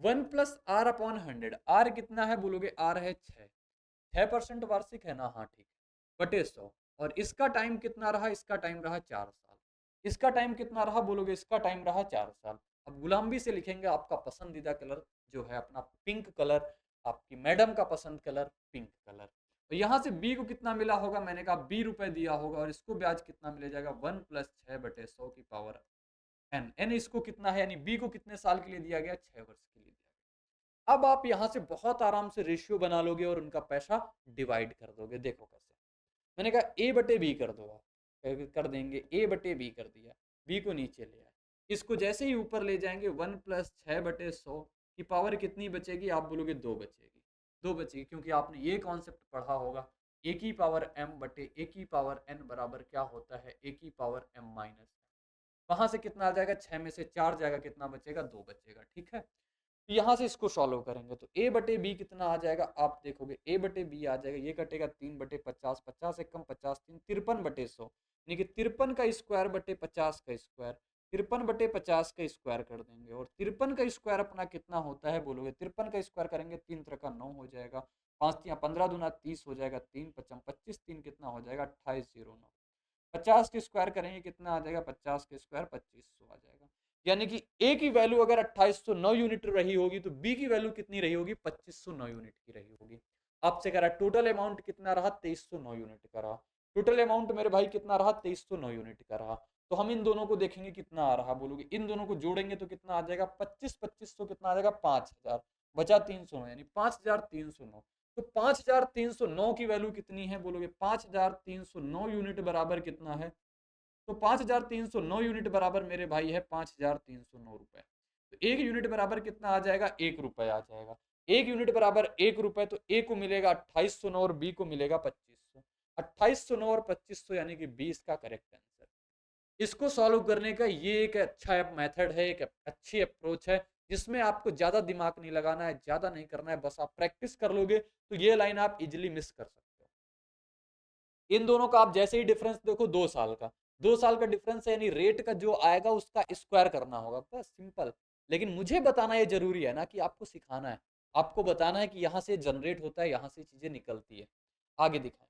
1 प्लस आर अपॉन 100, आर कितना है, बोलोगे आर है 6% वार्षिक है ना, हाँ ठीक है, बटे 100। और इसका टाइम कितना रहा, इसका टाइम रहा 4 साल। इसका टाइम कितना रहा, बोलोगे इसका टाइम रहा 4 साल। अब गुलामबी से लिखेंगे आपका पसंदीदा कलर जो है अपना पिंक कलर, आपकी मैडम का पसंद कलर पिंक कलर। तो यहाँ से बी को कितना मिला होगा, मैंने कहा 20 रुपए दिया होगा, और इसको ब्याज कितना मिल जाएगा, 1 प्लस 6 बटे 100 की पावर एन। एन इसको कितना है, यानी बी को कितने साल के लिए दिया गया, 6 वर्ष के लिए दिया गया। अब आप यहाँ से बहुत आराम से रेशियो बना लोगे और उनका पैसा डिवाइड कर दोगे। देखो कैसे, मैंने कहा ए बटे बी कर दो, आप कर देंगे, ए बटे बी कर दिया, बी को नीचे ले आए। इसको जैसे ही ऊपर ले जाएंगे, 1 प्लस 6 बटे 100 की पावर कितनी बचेगी, आप बोलोगे 2 बचेगी, 2 बचेगी, क्योंकि आपने ये कॉन्सेप्ट पढ़ा होगा, ए की पावर एम बटे ए की पावर एन बराबर क्या होता है, ए की पावर एम माइनस। वहां से कितना आ जाएगा, 6 में से 4 जाएगा, कितना बचेगा, 2 बचेगा। ठीक है, तो यहाँ से इसको सॉल्व करेंगे तो ए बटे बी कितना आ जाएगा, आप देखोगे ए बटे बी आ जाएगा, ये कटेगा 3 बटे 50, 50 एक कम 50 3, 53 बटे 100, यानी कि 53 का स्क्वायर बटे 50 का स्क्वायर, 53 बटे 50 का स्क्वायर कर देंगे। और 53 का स्क्वायर अपना कितना होता है, बोलोगे 53 का स्क्वायर करेंगे 3 3 का 9 हो जाएगा, 5 या 15 दूना 30 हो जाएगा, 3 पचम 25, 3 कितना हो जाएगा 2809। 50 के स्क्वायर करेंगे कितना आ जाएगा, 50 के स्क्वायर 2500 आ जाएगा। यानी कि ए की वैल्यू अगर 2809 यूनिट रही होगी तो बी की वैल्यू कितनी रही होगी, 2509 यूनिट की रही होगी। आपसे कह रहा है टोटल अमाउंट कितना रहा, 2309 यूनिट का रहा। टोटल अमाउंट मेरे भाई कितना रहा, 2309 यूनिट का रहा। तो हम इन दोनों को देखेंगे कितना आ रहा, बोलोगे इन दोनों को जोड़ेंगे तो कितना आ जाएगा, 2500 कितना आ जाएगा, 5000 बचा 309, यानी 5309। तो 5309 की वैल्यू कितनी है, बोलोगे 5309 यूनिट बराबर कितना है, तो 5309 यूनिट बराबर मेरे भाई है 5309 रुपए। तो एक यूनिट बराबर कितना आ जाएगा, 1 रुपए आ जाएगा। एक यूनिट बराबर 1 रुपए, तो ए को मिलेगा 2809 और बी को मिलेगा 2500। 2809 और 2500 यानी कि 20 का करेक्ट आंसर। इसको सॉल्व करने का ये एक अच्छा मेथड है, एक अच्छी अप्रोच है, जिसमें आपको ज्यादा दिमाग नहीं लगाना है, ज्यादा नहीं करना है, बस आप प्रैक्टिस कर लोगे तो ये लाइन आप इजिली मिस कर सकते हो। इन दोनों का आप जैसे ही डिफरेंस देखो, 2 साल का, 2 साल का डिफरेंस है, यानी रेट का जो आएगा उसका स्क्वायर करना होगा, बस सिंपल। लेकिन मुझे बताना ये जरूरी है ना, कि आपको सिखाना है, आपको बताना है कि यहाँ से जनरेट होता है, यहाँ से चीजें निकलती है। आगे दिखाएं,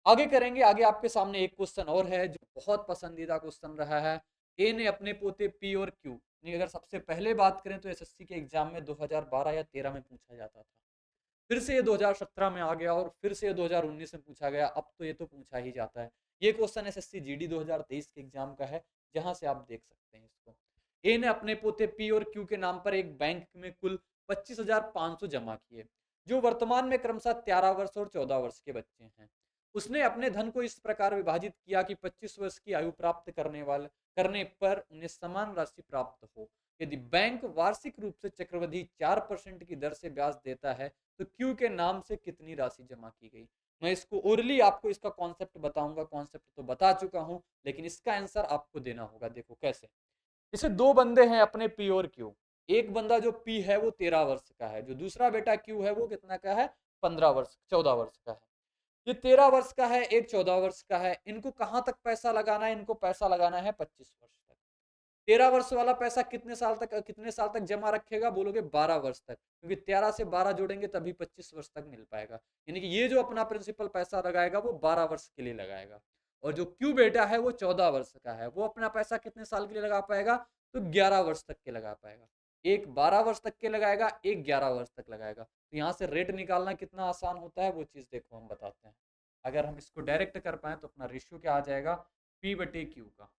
आगे करेंगे। आगे आपके सामने एक क्वेश्चन और है जो बहुत पसंदीदा क्वेश्चन रहा है। ए ने अपने पोते पी और क्यू, अगर सबसे पहले बात करें तो एसएससी के एग्जाम में 2012 या 13 में पूछा जाता था, फिर से ये 2017 में आ गया, और फिर से ये 2019 में पूछा गया, अब तो ये तो पूछा ही जाता है। ये क्वेश्चन एसएससी जीडी 2023 के एग्जाम का है, जहां से आप देख सकते हैं इसको। ए ने अपने पोते पी और क्यू के नाम पर एक बैंक में कुल 25,500 जमा किए, जो वर्तमान में क्रमशः 13 वर्ष और 14 वर्ष के बच्चे हैं। उसने अपने धन को इस प्रकार विभाजित किया कि 25 वर्ष की आयु प्राप्त करने पर उन्हें समान राशि प्राप्त हो। यदि बैंक वार्षिक रूप से चक्रवृद्धि 4% की दर से ब्याज देता है तो क्यू के नाम से कितनी राशि जमा की गई। मैं इसको ओरली आपको इसका कॉन्सेप्ट बताऊंगा, कॉन्सेप्ट तो बता चुका हूं, लेकिन इसका आंसर आपको देना होगा। देखो कैसे, जैसे दो बंदे हैं अपने पी और क्यू। एक बंदा जो पी है वो 13 वर्ष का है, जो दूसरा बेटा क्यू है वो कितना का है, 15 वर्ष 14 वर्ष का है। ये 13 वर्ष का है, एक 14 वर्ष का है। इनको कहां तक पैसा लगाना है, इनको पैसा लगाना है 25 वर्ष तक। 13 वर्ष वाला पैसा कितने साल तक जमा रखेगा, बोलोगे 12 वर्ष तक, क्योंकि 13 से 12 जोड़ेंगे तभी 25 वर्ष तक मिल पाएगा। यानी कि ये जो अपना प्रिंसिपल पैसा लगाएगा वो 12 वर्ष के लिए लगाएगा। और जो क्यू बेटा है वो 14 वर्ष का है, वो अपना पैसा कितने साल के लिए लगा पाएगा, तो 11 वर्ष तक के लगा पाएगा। एक 12 वर्ष तक के लगाएगा, एक 11 वर्ष तक लगाएगा। तो यहाँ से रेट निकालना कितना आसान होता है वो चीज देखो हम बताते हैं। अगर हम इसको डायरेक्ट कर पाए तो अपना रेशियो क्या आ जाएगा, पी बटे क्यू का।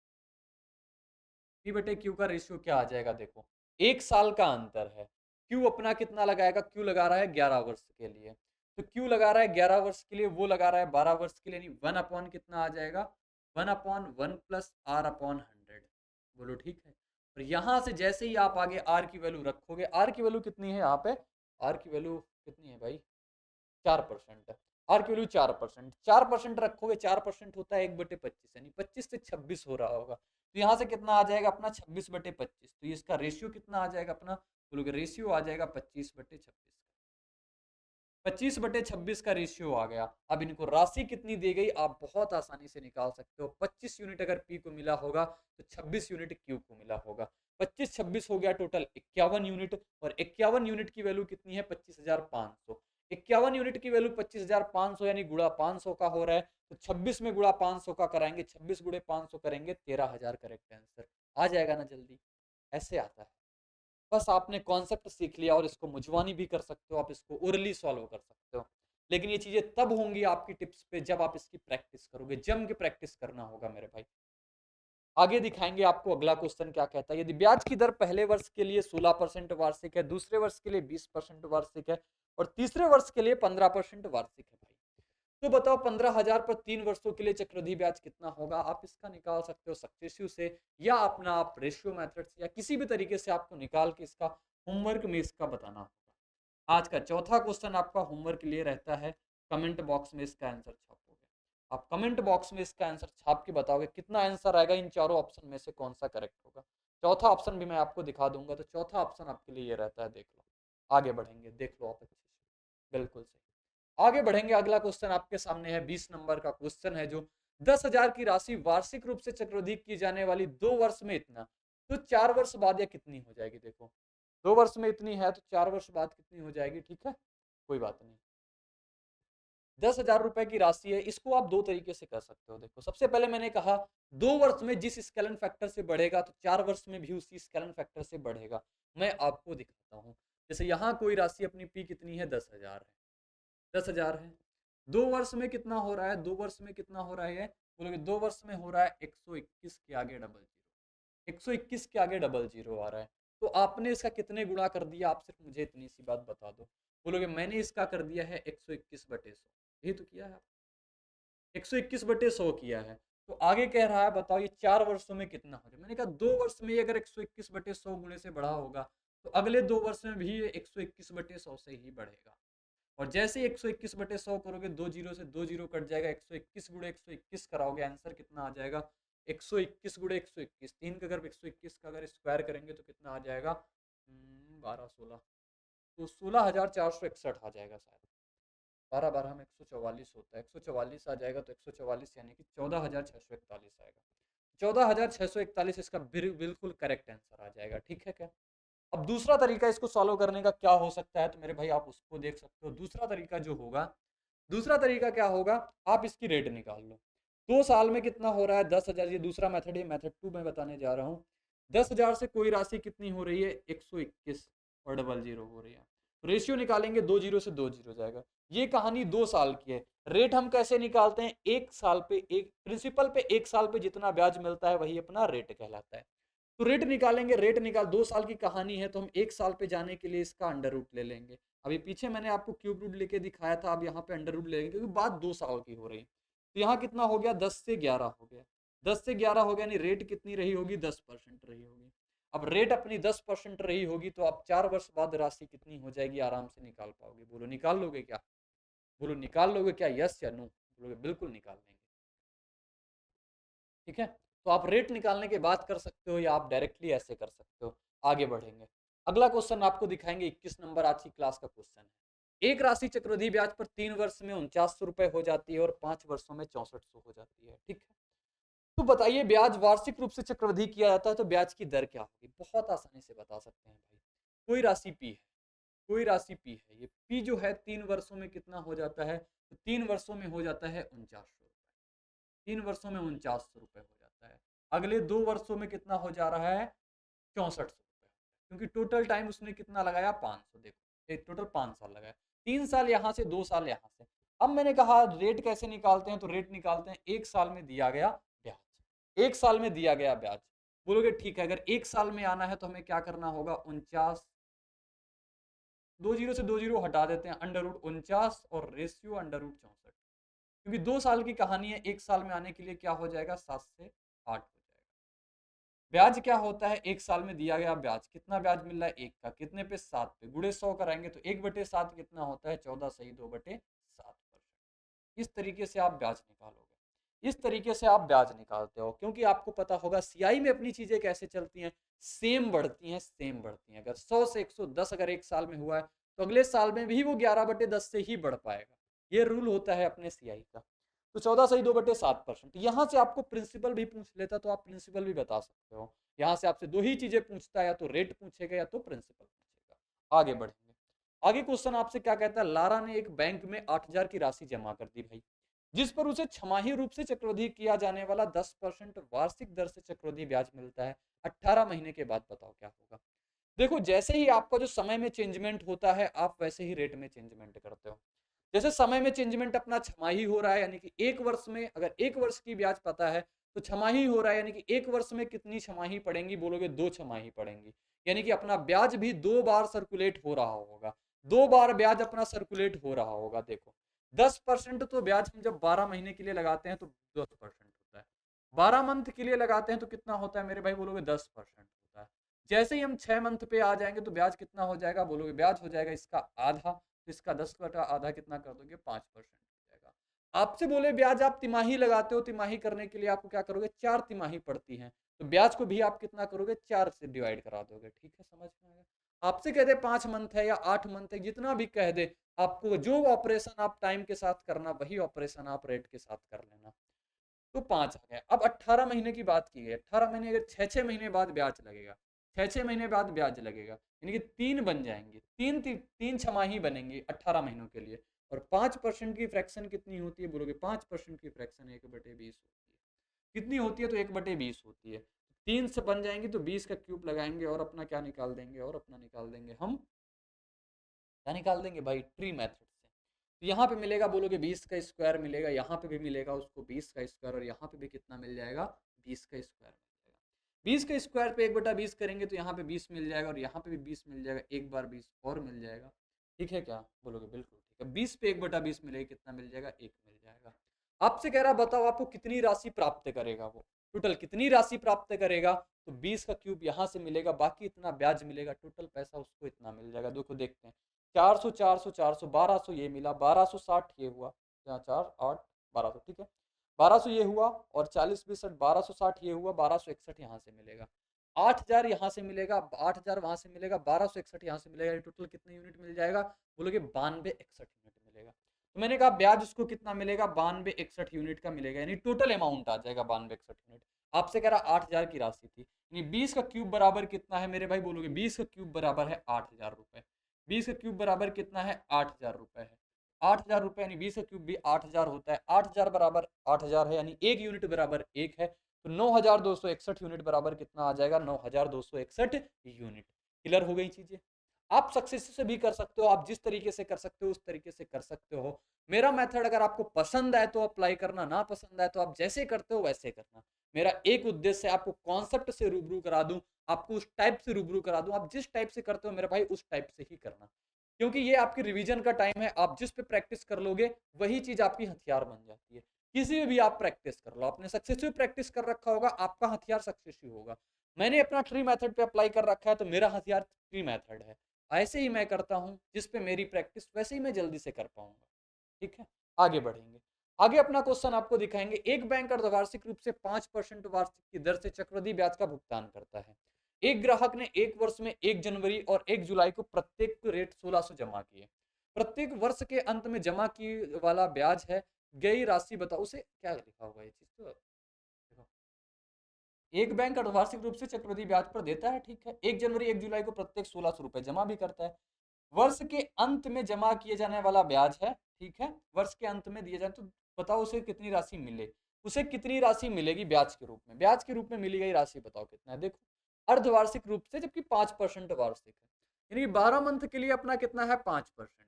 पी बटे क्यू का रेशियो क्या आ जाएगा, देखो एक साल का अंतर है। क्यू अपना कितना लगाएगा, क्यू लगा रहा है 11 वर्ष के लिए, तो क्यू लगा रहा है 11 वर्ष के लिए, वो लगा रहा है 12 वर्ष के लिए। नहीं, 1 अपॉन कितना आ जाएगा, 1/1 प्लस आर अपॉन 100। बोलो ठीक है। और यहां से जैसे ही आप आगे आर की वैल्यू रखोगे, आर की वैल्यू कितनी है यहाँ पे, आर की वैल्यू कितनी है भाई, 4% है। आर की वैल्यू 4%, 4% रखोगे, 4% होता है 1/25, यानी 25 से 26 हो रहा होगा। तो यहाँ से कितना आ जाएगा अपना 26/25। तो इसका रेशियो कितना आ जाएगा अपना, बोलोगे रेशियो आ जाएगा 25/26। 25/26 का रेशियो आ गया। अब इनको राशि कितनी दी गई आप बहुत आसानी से निकाल सकते हो। 25 यूनिट अगर पी को मिला होगा तो 26 यूनिट क्यू को मिला होगा। 25-26 हो गया टोटल 51 यूनिट, और 51 यूनिट की वैल्यू कितनी है, 25,500। 51 यूनिट की वैल्यू 25,500 यानी गुणा 500 का हो रहा है, तो 26 में गुणा 500 का कराएंगे, 26 गुणे 500 करेंगे, 13,000 करेक्ट आंसर आ जाएगा ना जल्दी। ऐसे आता है। बस आपने कॉन्सेप्ट सीख लिया और इसको मुजवानी भी कर सकते हो, आप इसको ओरली सॉल्व कर सकते हो। लेकिन ये चीजें तब होंगी आपकी टिप्स पे जब आप इसकी प्रैक्टिस करोगे, जम के प्रैक्टिस करना होगा मेरे भाई। आगे दिखाएंगे आपको अगला क्वेश्चन क्या कहता है। यदि ब्याज की दर पहले वर्ष के लिए 16% वार्षिक है, दूसरे वर्ष के लिए 20% वार्षिक है, और तीसरे वर्ष के लिए 15% वार्षिक है भाई, तो बताओ 15,000 पर 3 वर्षों के लिए चक्रवृद्धि ब्याज कितना होगा। आप इसका निकाल सकते हो सक्सेसिव से, या अपना आप रेशियो मेथड से, या किसी भी तरीके से आपको निकाल के इसका होमवर्क में इसका बताना होगा। आज का चौथा क्वेश्चन आपका होमवर्क के लिए रहता है, कमेंट बॉक्स में इसका आंसर छापोगे। आप कमेंट बॉक्स में इसका आंसर छाप के बताओगे कितना आंसर आएगा, इन चारों ऑप्शन में से कौन सा करेक्ट होगा। चौथा ऑप्शन भी मैं आपको दिखा दूंगा, तो चौथा ऑप्शन आपके लिए ये रहता है, देख लो। आगे बढ़ेंगे, देख लो आप अच्छे से, बिल्कुल सही। आगे बढ़ेंगे, अगला क्वेश्चन आपके सामने है, 20 नंबर का क्वेश्चन है, जो 10,000 की राशि वार्षिक रूप से चक्रवृद्धि की जाने वाली 2 वर्ष में इतना, तो 4 वर्ष बाद यह कितनी हो जाएगी। देखो 2 वर्ष में इतनी है तो 4 वर्ष बाद कितनी हो जाएगी। ठीक है, कोई बात नहीं। 10,000 रुपए की राशि है, इसको आप दो तरीके से कर सकते हो। देखो सबसे पहले मैंने कहा 2 वर्ष में जिस स्केलन फैक्टर से बढ़ेगा तो 4 वर्ष में भी उसी स्केलन फैक्टर से बढ़ेगा। मैं आपको दिखाता हूँ। जैसे यहाँ कोई राशि अपनी पी कितनी है, 10,000 है, 10,000 है। 2 वर्ष में कितना हो रहा है, 2 वर्ष में कितना हो रहा है, बोलोगे 2 वर्ष में हो रहा है 121 के आगे डबल जीरो, 121 के आगे डबल जीरो आ रहा है। तो आपने इसका कितने गुणा कर दिया, आप सिर्फ मुझे इतनी सी बात बता दो। बोलोगे मैंने इसका कर दिया है 121/100, यही तो किया है, 121/100 किया है। तो आगे कह रहा है बताओ ये 4 वर्षों में कितना हो जाए। मैंने कहा 2 वर्ष में अगर 121/100 गुणे से बढ़ा होगा तो अगले 2 वर्ष में भी 121/100 से ही बढ़ेगा। और जैसे 121/100 करोगे, 2 जीरो से 2 जीरो कट जाएगा, 121 गुणे 121 कराओगे, आंसर कितना आ जाएगा, 121 गुणे 121, 3 का अगर 121 का अगर स्क्वायर करेंगे तो कितना आ जाएगा, 12 16, तो 16,461 आ जाएगा शायद। 12 12 में 144 होता है, 144 आ जाएगा, तो 144 यानी कि 14,641 आएगा। 14,641 इसका बिल्कुल करेक्ट आंसर आ जाएगा। ठीक है क्या। अब दूसरा तरीका इसको सॉल्व करने का क्या हो सकता है, तो मेरे भाई आप उसको देख सकते हो। दूसरा तरीका जो होगा, दूसरा तरीका क्या होगा, आप इसकी रेट निकाल लो। 2 साल में कितना हो रहा है, 10,000। ये दूसरा मेथड है, मेथड 2 मैं बताने जा रहा हूँ। 10,000 से कोई राशि कितनी हो रही है, 121 और डबल जीरो हो रही है। रेशियो निकालेंगे, 2 जीरो से 2 जीरो जाएगा। ये कहानी 2 साल की है। रेट हम कैसे निकालते हैं, 1 साल पे एक प्रिंसिपल पे 1 साल पे जितना ब्याज मिलता है वही अपना रेट कहलाता है। तो रेट निकालेंगे, रेट निकाल 2 साल की कहानी है तो हम 1 साल पे जाने के लिए इसका अंडर रूट ले लेंगे। अभी पीछे मैंने आपको क्यूब रूट लेके दिखाया था, अब यहाँ पे अंडर रूट ले लेंगे क्योंकि बात 2 साल की हो रही है। तो यहाँ कितना हो गया, 10 से 11 हो गया, 10 से 11 हो गया, यानी रेट कितनी रही होगी, 10% रही होगी। अब रेट अपनी 10% रही होगी तो आप 4 वर्ष बाद राशि कितनी हो जाएगी आराम से निकाल पाओगे। बोलो निकाल लोगे क्या, बोलो निकाल लोगे क्या, यस या नो, बोलोगे बिल्कुल निकाल लेंगे। ठीक है, तो आप रेट निकालने के बाद कर सकते हो या आप डायरेक्टली ऐसे कर सकते हो। आगे बढ़ेंगे, अगला क्वेश्चन आपको दिखाएंगे, 21 नंबर आज की क्लास का क्वेश्चन है। एक राशि चक्रवृद्धि ब्याज पर 3 वर्ष में 4900 रुपए हो जाती है और 5 वर्षों में 6400 हो जाती है। ठीक है, तो बताइए ब्याज वार्षिक रूप से चक्रवृद्धि किया जाता है तो ब्याज की दर क्या होगी। बहुत आसानी से बता सकते हैं भाई, कोई राशि पी है, कोई राशि पी है, ये पी जो है 3 वर्षों में कितना हो जाता है, तो 3 वर्षों में हो जाता है 4900 रुपए, 3 वर्षों में 4900 रुपए हो जाता है। अगले 2 वर्षों में कितना हो जा रहा है, 6400 रुपए, क्योंकि टोटल टाइम उसने कितना लगाया, 500। देखो टोटल 5 साल लगाया, 3 साल यहाँ से, 2 साल यहाँ से। अब मैंने कहा रेट कैसे निकालते हैं, तो रेट निकालते हैं 1 साल में दिया गया ब्याज, 1 साल में दिया गया ब्याज। बोलोगे ठीक है, अगर 1 साल में आना है तो हमें क्या करना होगा, 49, 2 जीरो से 2 जीरो हटा देते हैं, अंडर रूट 49 और रेशियो अंडर रूट 64, क्योंकि 2 साल की कहानी है, 1 साल में आने के लिए क्या हो जाएगा, 7 से 8 हो जाएगा। ब्याज क्या होता है, 1 साल में दिया गया ब्याज, कितना ब्याज मिल रहा है, 1 का, कितने पे, 7 पे, गुड़े 100 कराएंगे तो 1/7 कितना होता है, 14 सही 2/7%। इस तरीके से आप ब्याज निकालोगे, इस तरीके से आप ब्याज निकालते हो, क्योंकि आपको पता होगा सीआई में अपनी चीजें कैसे चलती हैं, सेम बढ़ती हैं, सेम बढ़ती हैं। अगर 100 से 110 अगर 1 साल में हुआ है तो अगले साल में भी वो 11/10 से ही बढ़ पाएगा। ये रूल होता है अपने सीआई का। तो 14 सही 2/7%। यहाँ से आपको प्रिंसिपल भी पूछ लेता तो आप प्रिंसिपल भी बता सकते हो। यहाँ से आपसे 2 ही चीजें पूछता है, या तो रेट पूछेगा या तो प्रिंसिपल पूछेगा। आगे बढ़ेंगे, आगे क्वेश्चन आपसे क्या कहता है, लारा ने एक बैंक में 8000 की राशि जमा कर दी भाई, जिस पर उसे छमाही रूप से चक्रवृद्धि किया जाने वाला 10% वार्षिक दर से चक्रवृद्धि ब्याज मिलता है। 18 महीने के बाद बताओ क्या होगा। देखो जैसे ही आपका जो समय में चेंजमेंट होता है आप वैसे ही रेट में चेंजमेंट करते हो। जैसे समय में चेंजमेंट अपना छमाही हो रहा है, यानी कि 1 वर्ष में, अगर 1 वर्ष की ब्याज पता है तो छमाही हो रहा है, यानी कि 1 वर्ष में कितनी छमाही पड़ेंगी, बोलोगे 2 छमाही पड़ेंगी, यानी कि अपना ब्याज भी 2 बार सर्कुलेट हो रहा होगा, 2 बार ब्याज अपना सर्कुलेट हो रहा होगा। देखो 10% तो ब्याज हम जब 12 महीने के लिए लगाते हैं तो 10% होता है, 12 मंथ के लिए लगाते हैं तो कितना होता है मेरे भाई, बोलोगे 10% होता है। जैसे ही हम 6 मंथ पे आ जाएंगे तो ब्याज कितना हो जाएगा, बोलोगे ब्याज हो जाएगा इसका आधा, तो इसका 10/आधा कितना कर दोगे, 5% हो जाएगा। आपसे बोले ब्याज आप तिमाही लगाते हो, तिमाही करने के लिए आपको क्या करोगे, 4 तिमाही पड़ती है, तो ब्याज को भी आप कितना करोगे, 4 से डिवाइड करा दोगे। ठीक है, समझ में आएगा। आपसे कह दे 5 मंथ है या 8 मंथ है, जितना भी कह दे, आपको जो ऑपरेशन आप टाइम के साथ करना वही ऑपरेशन आप रेट के साथ कर लेना। तो 5 आ गया। अब 18 महीने की बात की है, 18 महीने अगर 6-6 महीने बाद ब्याज लगेगा, 6-6 महीने बाद ब्याज लगेगा, यानी कि 3 बन जाएंगे, 3 छमाही बनेंगी 18 महीनों के लिए। और 5% की फ्रैक्शन कितनी होती है, बोलोगे 5% की फ्रैक्शन 1/20 होती है। कितनी होती है, तो 1/20 होती है। 3 से बन जाएंगी तो 20 का क्यूब लगाएंगे और अपना क्या निकाल देंगे, और अपना निकाल देंगे हम, क्या निकाल देंगे भाई, ट्री मेथड से। तो यहाँ पे मिलेगा, बोलोगे 20 का स्क्वायर मिलेगा, यहाँ पे भी मिलेगा उसको 20 का स्क्वायर, और यहाँ पे भी कितना मिल जाएगा, 20 का स्क्वायर मिल जाएगा। 20 के स्क्वायर पे 1/20 करेंगे तो यहाँ पे 20 मिल जाएगा, और यहाँ पे भी 20 मिल जाएगा, एक बार 20 और मिल जाएगा। ठीक है क्या, बोलोगे बिल्कुल ठीक है। 20 पे 1/20 मिलेगा, कितना मिल जाएगा, 1 मिल जाएगा। आपसे कह रहा बताओ आपको कितनी राशि प्राप्त करेगा, वो टोटल कितनी राशि प्राप्त करेगा, तो 20 का क्यूब यहाँ से मिलेगा, बाकी इतना ब्याज मिलेगा, टोटल पैसा उसको इतना मिल जाएगा। देखो देखते हैं, 400 400 400 1200 ये मिला, 1260 ये हुआ, यहाँ 4 8 1200, ठीक है, 1200 ये हुआ, और 40 62 1260 ये हुआ, 1261 यहाँ से मिलेगा, 8000 यहाँ से मिलेगा, 8000 वहां से मिलेगा, 1261 यहाँ से मिलेगा, टोटल कितने यूनिट मिल जाएगा, बोलोगे 9261 यूनिट मिलेगा। तो मैंने कहा ब्याज उसको कितना मिलेगा, 9261 यूनिट का मिलेगा, यानी टोटल अमाउंट आ जाएगा 9261 यूनिट। आपसे कह रहा 8000 की राशि थी, यानी 20 का क्यूब बराबर कितना है मेरे भाई, बोलोगे 20 का क्यूब बराबर है 8000 रुपए। 20 का क्यूब बराबर कितना है, 8000 रुपए है। 8000 रुपए यानी 20 का क्यूब भी 8000 होता है, 8000 बराबर 8000 है, यानी 1 यूनिट बराबर 1 है, तो 9261 यूनिट बराबर कितना आ जाएगा, 9261 यूनिट। क्लियर हो गई चीजें। आप सक्सेस से भी कर सकते हो, आप जिस तरीके से कर सकते हो उस तरीके से कर सकते हो। मेरा मेथड अगर आपको पसंद आए तो अप्लाई करना, ना पसंद आए तो आप जैसे करते हो वैसे करना। मेरा एक उद्देश्य है आपको कॉन्सेप्ट से रूबरू करा दूं, आपको उस टाइप से रूबरू करा दूं। आप जिस टाइप से करते हो मेरे भाई उस टाइप से ही करना, क्योंकि ये आपकी रिवीजन का टाइम है। आप जिस पे प्रैक्टिस कर लोगे वही चीज आपकी हथियार बन जाती है। किसी में भी आप प्रैक्टिस कर लो, आपने सक्सेसिव प्रैक्टिस कर रखा होगा, आपका हथियार सक्सेसिव होगा। मैंने अपना ट्री मेथड पे अप्लाई कर रखा है तो मेरा हथियार ट्री मेथड है। ऐसे ही मैं करता हूं, जिस पे मेरी प्रैक्टिस वैसे ही मैं जल्दी से कर पाऊंगा। ठीक है, आगे बढ़ेंगे। आगे अपना क्वेश्चन आपको दिखाएंगे। एक बैंक अर्धवार्षिक रूप से 5% वार्षिक की दर से चक्रवृद्धि ब्याज का भुगतान करता है। एक ग्राहक ने एक वर्ष में 1 जनवरी और 1 जुलाई को प्रत्येक रेट 1600 जमा किए। प्रत्येक वर्ष के अंत में जमा की वाला ब्याज है, गई राशि बताओ। उसे क्या लिखा होगा ये चीज तो देखो। एक बैंक अर्धवार्षिक रूप से चक्रवृद्धि ब्याज पर देता है, ठीक है, 1 जनवरी 1 जुलाई को प्रत्येक 1600 रुपए जमा भी करता है। वर्ष के अंत में जमा किए जाने वाला ब्याज है, ठीक है, वर्ष के अंत में दिए जाए तो बताओ उसे कितनी राशि मिले। उसे कितनी राशि मिलेगी ब्याज के रूप में, ब्याज के रूप में मिली गई राशि बताओ कितना है। देखो अर्धवार्षिक रूप से, जबकि 5% वार्षिक है, यानी 12 मंथ के लिए अपना कितना है 5% है।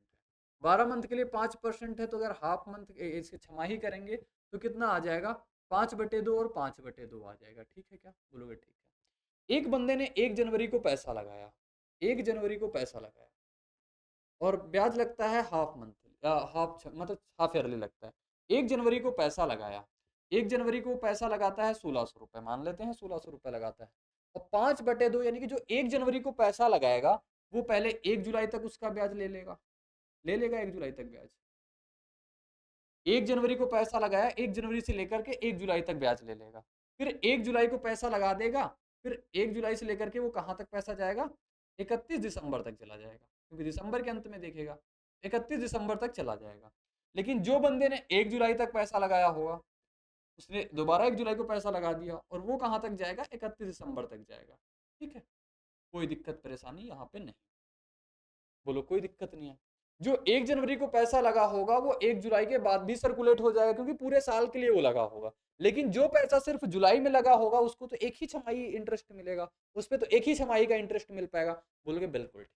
12 मंथ के लिए 5% है, तो अगर हाफ मंथ इसकी छमाही करेंगे तो कितना आ जाएगा 5/2 और 5/2 आ जाएगा। ठीक है क्या बोलोगे, ठीक है। एक बंदे ने 1 जनवरी को पैसा लगाया, 1 जनवरी को पैसा लगाया और ब्याज लगता है हाफ मंथ, मतलब हाफ ईयरली लगता है। 1 जनवरी को पैसा लगाया, 1 जनवरी को पैसा लगाता है 1600 रुपए, मान लेते हैं 1600 रुपए लगाता है। और 5/2 यानी कि जो 1 जनवरी को पैसा लगाएगा वो पहले 1 जुलाई तक उसका ब्याज ले लेगा, 1 जुलाई तक ब्याज। 1 जनवरी को पैसा लगाया, 1 जनवरी से लेकर के 1 जुलाई तक ब्याज ले लेगा। फिर 1 जुलाई को पैसा लगा देगा, फिर 1 जुलाई से लेकर के वो कहाँ तक पैसा जाएगा, 31 दिसंबर तक चला जाएगा, क्योंकि दिसंबर के अंत में देखेगा, 31 दिसंबर तक चला जाएगा। लेकिन जो बंदे ने 1 जुलाई तक पैसा लगाया होगा उसने दोबारा 1 जुलाई को पैसा लगा दिया और वो कहाँ तक जाएगा, 31 दिसंबर तक जाएगा। ठीक है, कोई दिक्कत परेशानी यहाँ पे नहीं, बोलो कोई दिक्कत नहीं है। जो 1 जनवरी को पैसा लगा होगा वो 1 जुलाई के बाद भी सर्कुलेट हो जाएगा, क्योंकि पूरे साल के लिए वो लगा होगा। लेकिन जो पैसा सिर्फ जुलाई में लगा होगा उसको तो एक ही छमाही इंटरेस्ट मिलेगा, उस पर तो एक ही छमाही का इंटरेस्ट मिल पाएगा। बोलोगे बिल्कुल ठीक,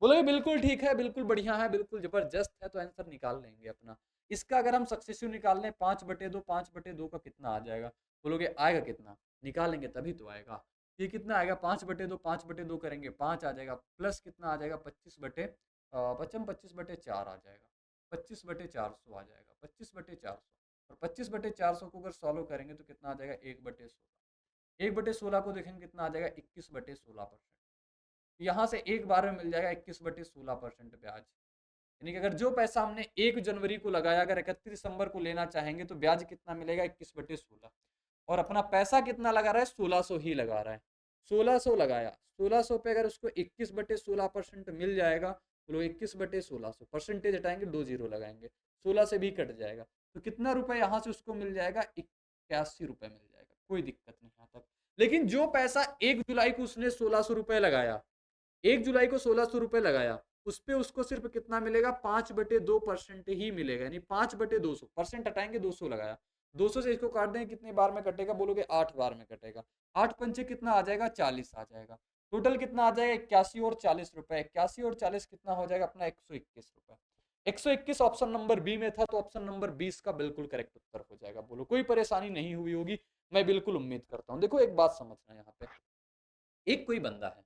बोलोगे बिल्कुल ठीक है, बिल्कुल बढ़िया है, बिल्कुल जबरदस्त है, तो आंसर निकाल लेंगे अपना। इसका अगर हम सक्सेसिव निकाल लें 5/2, 5/2 का कितना आ जाएगा, बोलोगे आएगा कितना, निकालेंगे तभी तो आएगा। ये कितना आएगा 5/2, 5/2 करेंगे 5 आ जाएगा, प्लस कितना आ जाएगा 25/4 आ जाएगा, 25/400 आ जाएगा, 25/400। और 25/400 को अगर सॉल्व करेंगे तो कितना आ जाएगा 1/16, 1/16 को देखेंगे कितना आ जाएगा 21/16%। यहाँ से एक बार में मिल जाएगा 21/16% ब्याज। यानी कि अगर जो पैसा हमने 1 जनवरी को लगाया अगर 31 दिसंबर को लेना चाहेंगे तो ब्याज कितना मिलेगा 21/16। और अपना पैसा कितना लगा रहा है 1600 ही लगा रहा है, 1600 लगाया, 1600 पे अगर उसको 21/16% मिल जाएगा, बोलो 21/1600, परसेंटेज हटाएंगे 2 जीरो लगाएंगे, 16 से भी कट जाएगा, तो कितना रुपए यहाँ से उसको मिल जाएगा 81 रुपए मिल जाएगा, कोई दिक्कत नहीं यहाँ तक। लेकिन जो पैसा 1 जुलाई को उसने 1600 रुपए लगाया, 1 जुलाई को 1600 रुपए लगाया, उस पे उसको सिर्फ कितना मिलेगा 5/2% ही मिलेगा, यानी 5/200, परसेंट हटाएंगे 200 लगाया, 200 से इसको काट देंगे कितने बार में कटेगा, बोलोगे 8 बार में कटेगा, 8 पंचे कितना आ जाएगा 40 आ जाएगा। टोटल कितना आ जाएगा 81 और 40 रुपए, 81 और 40 कितना हो जाएगा अपना 121 रुपए। 121 ऑप्शन नंबर बी में था, तो ऑप्शन नंबर 20 का बिल्कुल करेक्ट उत्तर हो जाएगा। बोलो कोई परेशानी नहीं हुई होगी, मैं बिल्कुल उम्मीद करता हूँ। देखो एक बात समझना, यहाँ पे एक कोई बंदा है,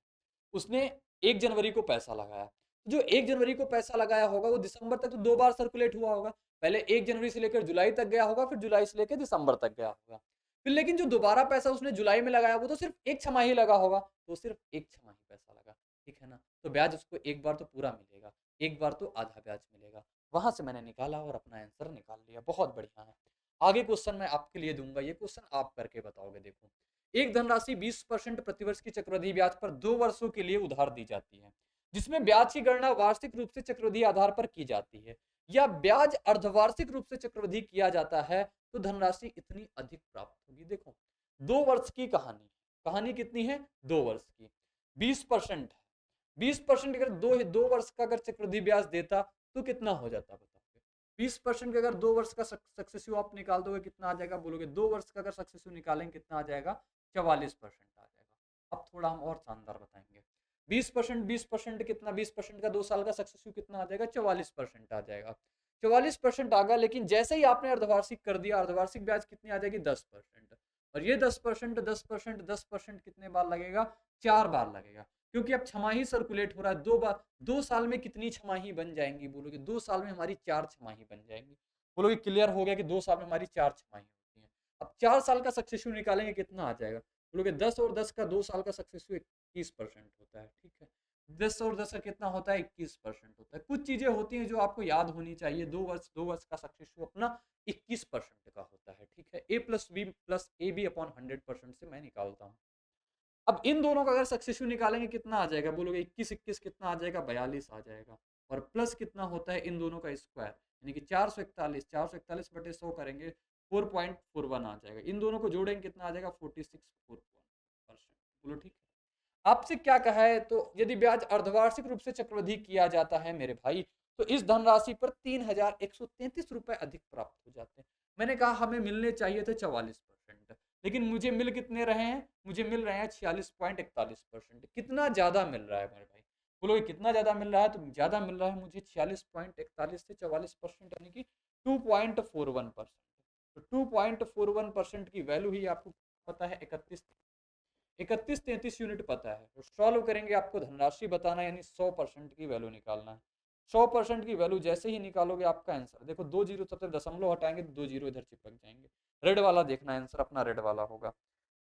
उसने 1 जनवरी को पैसा लगाया, जो 1 जनवरी को पैसा लगाया होगा वो दिसंबर तक तो 2 बार सर्कुलेट हुआ होगा, पहले 1 जनवरी से लेकर जुलाई तक गया होगा, फिर जुलाई से लेकर दिसंबर तक गया होगा, फिर लेकिन जो दोबारा पैसा उसने जुलाई में लगाया वो तो सिर्फ एक छमाही लगा होगा, तो सिर्फ एक छमाही पैसा लगा, ठीक है ना, तो ब्याज उसको एक बार तो पूरा मिलेगा, एक बार तो आधा ब्याज मिलेगा। वहां से मैंने निकाला और अपना आंसर निकाल लिया, बहुत बढ़िया है। आगे क्वेश्चन मैं आपके लिए दूंगा, ये क्वेश्चन आप करके बताओगे। देखो एक धनराशि 20% प्रतिवर्ष की चक्रवृद्धि ब्याज पर 2 वर्षों के लिए उधार दी जाती है, जिसमें ब्याज की गणना वार्षिक रूप से चक्रवृद्धि आधार पर की जाती है, या ब्याज अर्धवार्षिक रूप से चक्रवृद्धि किया जाता है, तो धनराशि इतनी अधिक प्राप्त होगी। देखो 2 वर्ष की कहानी, कहानी कितनी है 2 वर्ष की, 20% है, 20% अगर दो वर्ष का अगर चक्रवृद्धि ब्याज देता तो कितना हो जाता बताओ। 20% का अगर 2 वर्ष का सक्सेसिव आप निकाल दोगे कितना आ जाएगा, बोलोगे 2 वर्ष का अगर सक्सेसिव निकालेंगे कितना आ जाएगा 44% आ जाएगा। अब थोड़ा हम और शानदार बताएंगे, 20%, 20% कितना, 20% का 2 साल का सक्सेसिव कितना आ जाएगा 44% आ जाएगा, 44% आ गया। लेकिन जैसे ही आपने अर्धवार्षिक कर दिया, अर्धवार्षिक ब्याज कितनी आ जाएगी 10%, और ये 10% 10% 10% कितने बार लगेगा? 4 बार लगेगा, क्योंकि अब छमाही सर्कुलेट हो रहा है 2 बार। 2 साल में कितनी छमाही बन जाएंगी? बोलोगे 2 साल में हमारी 4 छमाही बन जाएंगी। बोलोगे क्लियर हो गया कि 2 साल में हमारी 4 छमाही होती है। अब 4 साल का सक्सेसिव निकालेंगे कितना आ जाएगा? बोलोगे 10 और 10 का 2 साल का सक्सेसिव 21% होता है। ठीक है, 10 और 10 का कितना होता है? 21% होता है। कुछ चीजें होती हैं जो आपको याद होनी चाहिए। 2 वर्ष का सक्सेसिव अपना 21% का होता है। ठीक है, a plus B plus A B upon 100% से मैं निकालता हूँ। अब इन दोनों का अगर सक्सेसिव निकालेंगे कितना आ जाएगा? बोलोगे 21 कितना आ जाएगा? 42 आ जाएगा। और प्लस कितना होता है इन दोनों का स्क्वायर, यानी कि 441। 441 बटे 100 करेंगे 4.41 आ जाएगा। इन दोनों को जोड़ेंगे कितना आ जाएगा? 46.41%। बोलो ठीक है। आपसे क्या कहा है? तो यदि ब्याज अर्धवार्षिक रूप से चक्रवृद्धि किया जाता है मेरे भाई, तो इस धनराशि पर 3133 रुपए अधिक प्राप्त हो जाते हैं। मैंने कहा हमें मिलने चाहिए थे 44%, लेकिन मुझे मिल कितने रहे हैं? मुझे मिल रहे हैं 46.41%। कितना ज्यादा मिल रहा है मेरे भाई? बोलोगे कितना ज्यादा मिल रहा है? तो ज्यादा मिल रहा है मुझे 46.41 से 44%, यानी कि 2.41%। तो 2.41% की वैल्यू ही आपको पता है 3133 यूनिट पता है। तो सॉल्व करेंगे, आपको धनराशि बताना है, यानी 100% की वैल्यू निकालना है। 100% की वैल्यू जैसे ही निकालोगे आपका आंसर देखो, 2 जीरो सबसे दशमलव हटाएंगे तो 2 जीरो इधर चिपक जाएंगे। रेड वाला देखना आंसर अपना, रेड वाला होगा।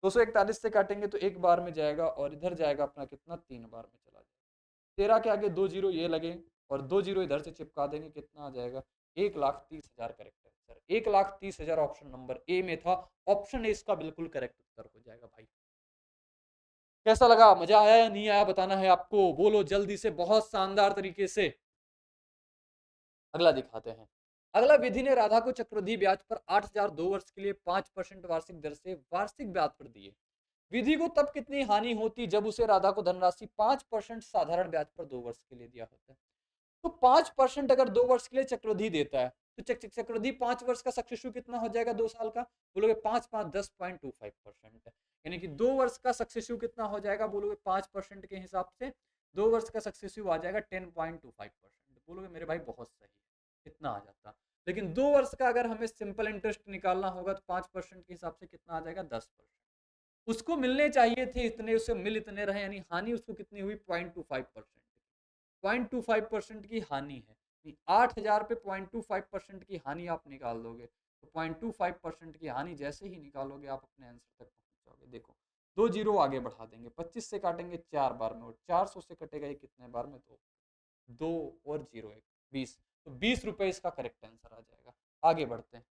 241 से काटेंगे तो एक बार में जाएगा, और इधर जाएगा अपना कितना? 3 बार में चला जाएगा। 13 के आगे 2 जीरो ये लगे, और 2 जीरो इधर से चिपका देंगे, कितना आ जाएगा? 1,30,000 correct answer. 1,30,000 option number A में था। ऑप्शन ए इसका बिल्कुल करेक्ट उत्तर हो जाएगा भाई। कैसा लगा? मजा आया या नहीं आया बताना है आपको। बोलो जल्दी से, बहुत शानदार तरीके से। अगला दिखाते हैं। अगला, विधि ने राधा को चक्रवृद्धि ब्याज पर 8,000 2 वर्ष के लिए 5% वार्षिक दर से वार्षिक ब्याज पर दिए। विधि को तब कितनी हानि होती जब उसे राधा को धनराशि 5% साधारण ब्याज पर 2 वर्ष के लिए दिया होता है? तो 5% अगर 2 वर्ष के लिए चक्रवृद्धि देता है, तो चक्रवृद्धि 5 वर्ष का सक्सेसिव कितना हो जाएगा 2 साल का? बोलोगे 5 5 10.25%, यानी कि 2 वर्ष का सक्सेसिव कितना हो जाएगा? बोलोगे 5% के हिसाब से 2 वर्ष का सक्सेसिव आ जाएगा 10.25%। बोलोगे मेरे भाई बहुत सही है, कितना आ जाता। लेकिन 2 वर्ष का अगर हमें सिंपल इंटरेस्ट निकालना होगा तो 5% के हिसाब से कितना आ जाएगा? 10%। उसको मिलने चाहिए थे इतने, उसे मिल इतने रहे, यानी हानि उसको कितनी हुई? 0.25%। 0.25% की हानि है। 8,000 पे 0.25% की हानि आप निकाल दोगे, तो 0.25% की हानि जैसे ही निकालोगे आप अपने आंसर तक पहुंच जाओगे। देखो 2 जीरो आगे बढ़ा देंगे, 25 से काटेंगे 4 बार में, और 400 से कटेगा ये कितने बार में? 2 और 0 1 20। तो 20 रुपए इसका करेक्ट आंसर आ जाएगा। आगे बढ़ते हैं।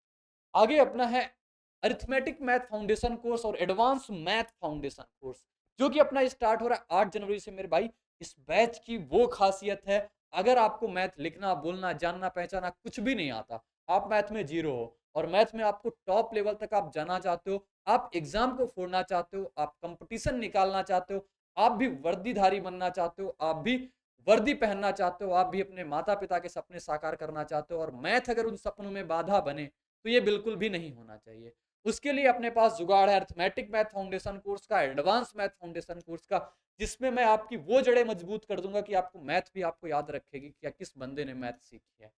आगे अपना है अरिथमेटिक मैथ फाउंडेशन कोर्स और एडवांस मैथ फाउंडेशन कोर्स, जो कि अपना स्टार्ट हो रहा है 8 जनवरी से मेरे भाई। इस बैच की वो खासियत है, अगर आपको मैथ लिखना, बोलना, जानना, पहचाना कुछ भी नहीं आता, आप मैथ में जीरो हो, और मैथ में आपको टॉप लेवल तक आप जाना चाहते हो, आप एग्जाम को फोड़ना चाहते हो, आप कंपटीशन निकालना चाहते हो, आप भी वर्दीधारी बनना चाहते हो, आप भी वर्दी पहनना चाहते हो, आप भी अपने माता पिता के सपने साकार करना चाहते हो, और मैथ अगर उन सपनों में बाधा बने तो ये बिल्कुल भी नहीं होना चाहिए। उसके लिए अपने पास जुगाड़ है अरिथमेटिक मैथ फाउंडेशन कोर्स का, एडवांस मैथ फाउंडेशन कोर्स का, जिसमें मैं आपकी वो जड़ें मजबूत कर दूंगा कि आपको मैथ भी आपको याद रखेगी कि किस बंदे ने मैथ सीखी है।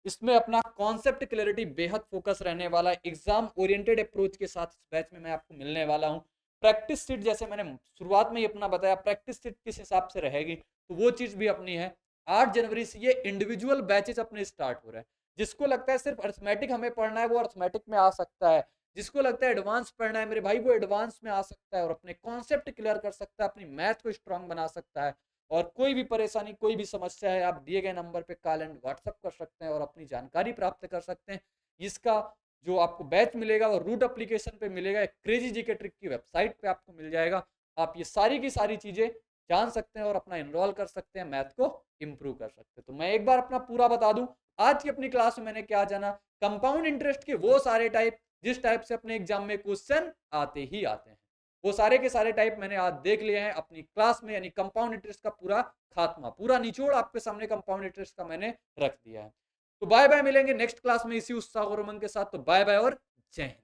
इसमें अपना कॉन्सेप्ट क्लैरिटी बेहद फोकस रहने वाला है। एग्जाम ओरिएंटेड अप्रोच के साथ इस बैच में मैं आपको मिलने वाला हूँ। प्रैक्टिस सीट, जैसे मैंने शुरुआत में ही अपना बताया, प्रैक्टिस सीट किस हिसाब से रहेगी, तो वो चीज भी अपनी है। 8 जनवरी से ये इंडिविजुअल बैचेस अपने स्टार्ट हो रहे हैं। जिसको लगता है सिर्फ अरिथमेटिक हमें पढ़ना है, वो अरिथमेटिक में आ सकता है। जिसको लगता है एडवांस पढ़ना है मेरे भाई, वो एडवांस में आ सकता है और अपने कॉन्सेप्ट क्लियर कर सकता है, अपनी मैथ को स्ट्रांग बना सकता है। और कोई भी परेशानी, कोई भी समस्या है, आप दिए गए नंबर पे कॉल एंड व्हाट्सएप कर सकते हैं और अपनी जानकारी प्राप्त कर सकते हैं। इसका जो आपको बैच मिलेगा वो रूट एप्लीकेशन पे मिलेगा, क्रेजी जीके ट्रिक की वेबसाइट पे आपको मिल जाएगा। आप ये सारी की सारी चीजें जान सकते हैं और अपना इनरोल कर सकते हैं, मैथ को इंप्रूव कर सकते हैं। तो मैं एक बार अपना पूरा बता दूं, आज की अपनी क्लास में मैंने क्या जाना? कंपाउंड इंटरेस्ट के वो सारे टाइप जिस टाइप से अपने एग्जाम में क्वेश्चन आते ही आते हैं, वो सारे के सारे टाइप मैंने आज देख लिए हैं अपनी क्लास में। यानी कंपाउंड इंटरेस्ट का पूरा खात्मा, पूरा निचोड़ आपके सामने कंपाउंड इंटरेस्ट का मैंने रख दिया है। तो बाय बाय, मिलेंगे नेक्स्ट क्लास में इसी उत्साह और उमंग के साथ। तो बाय बाय और जय हिंद।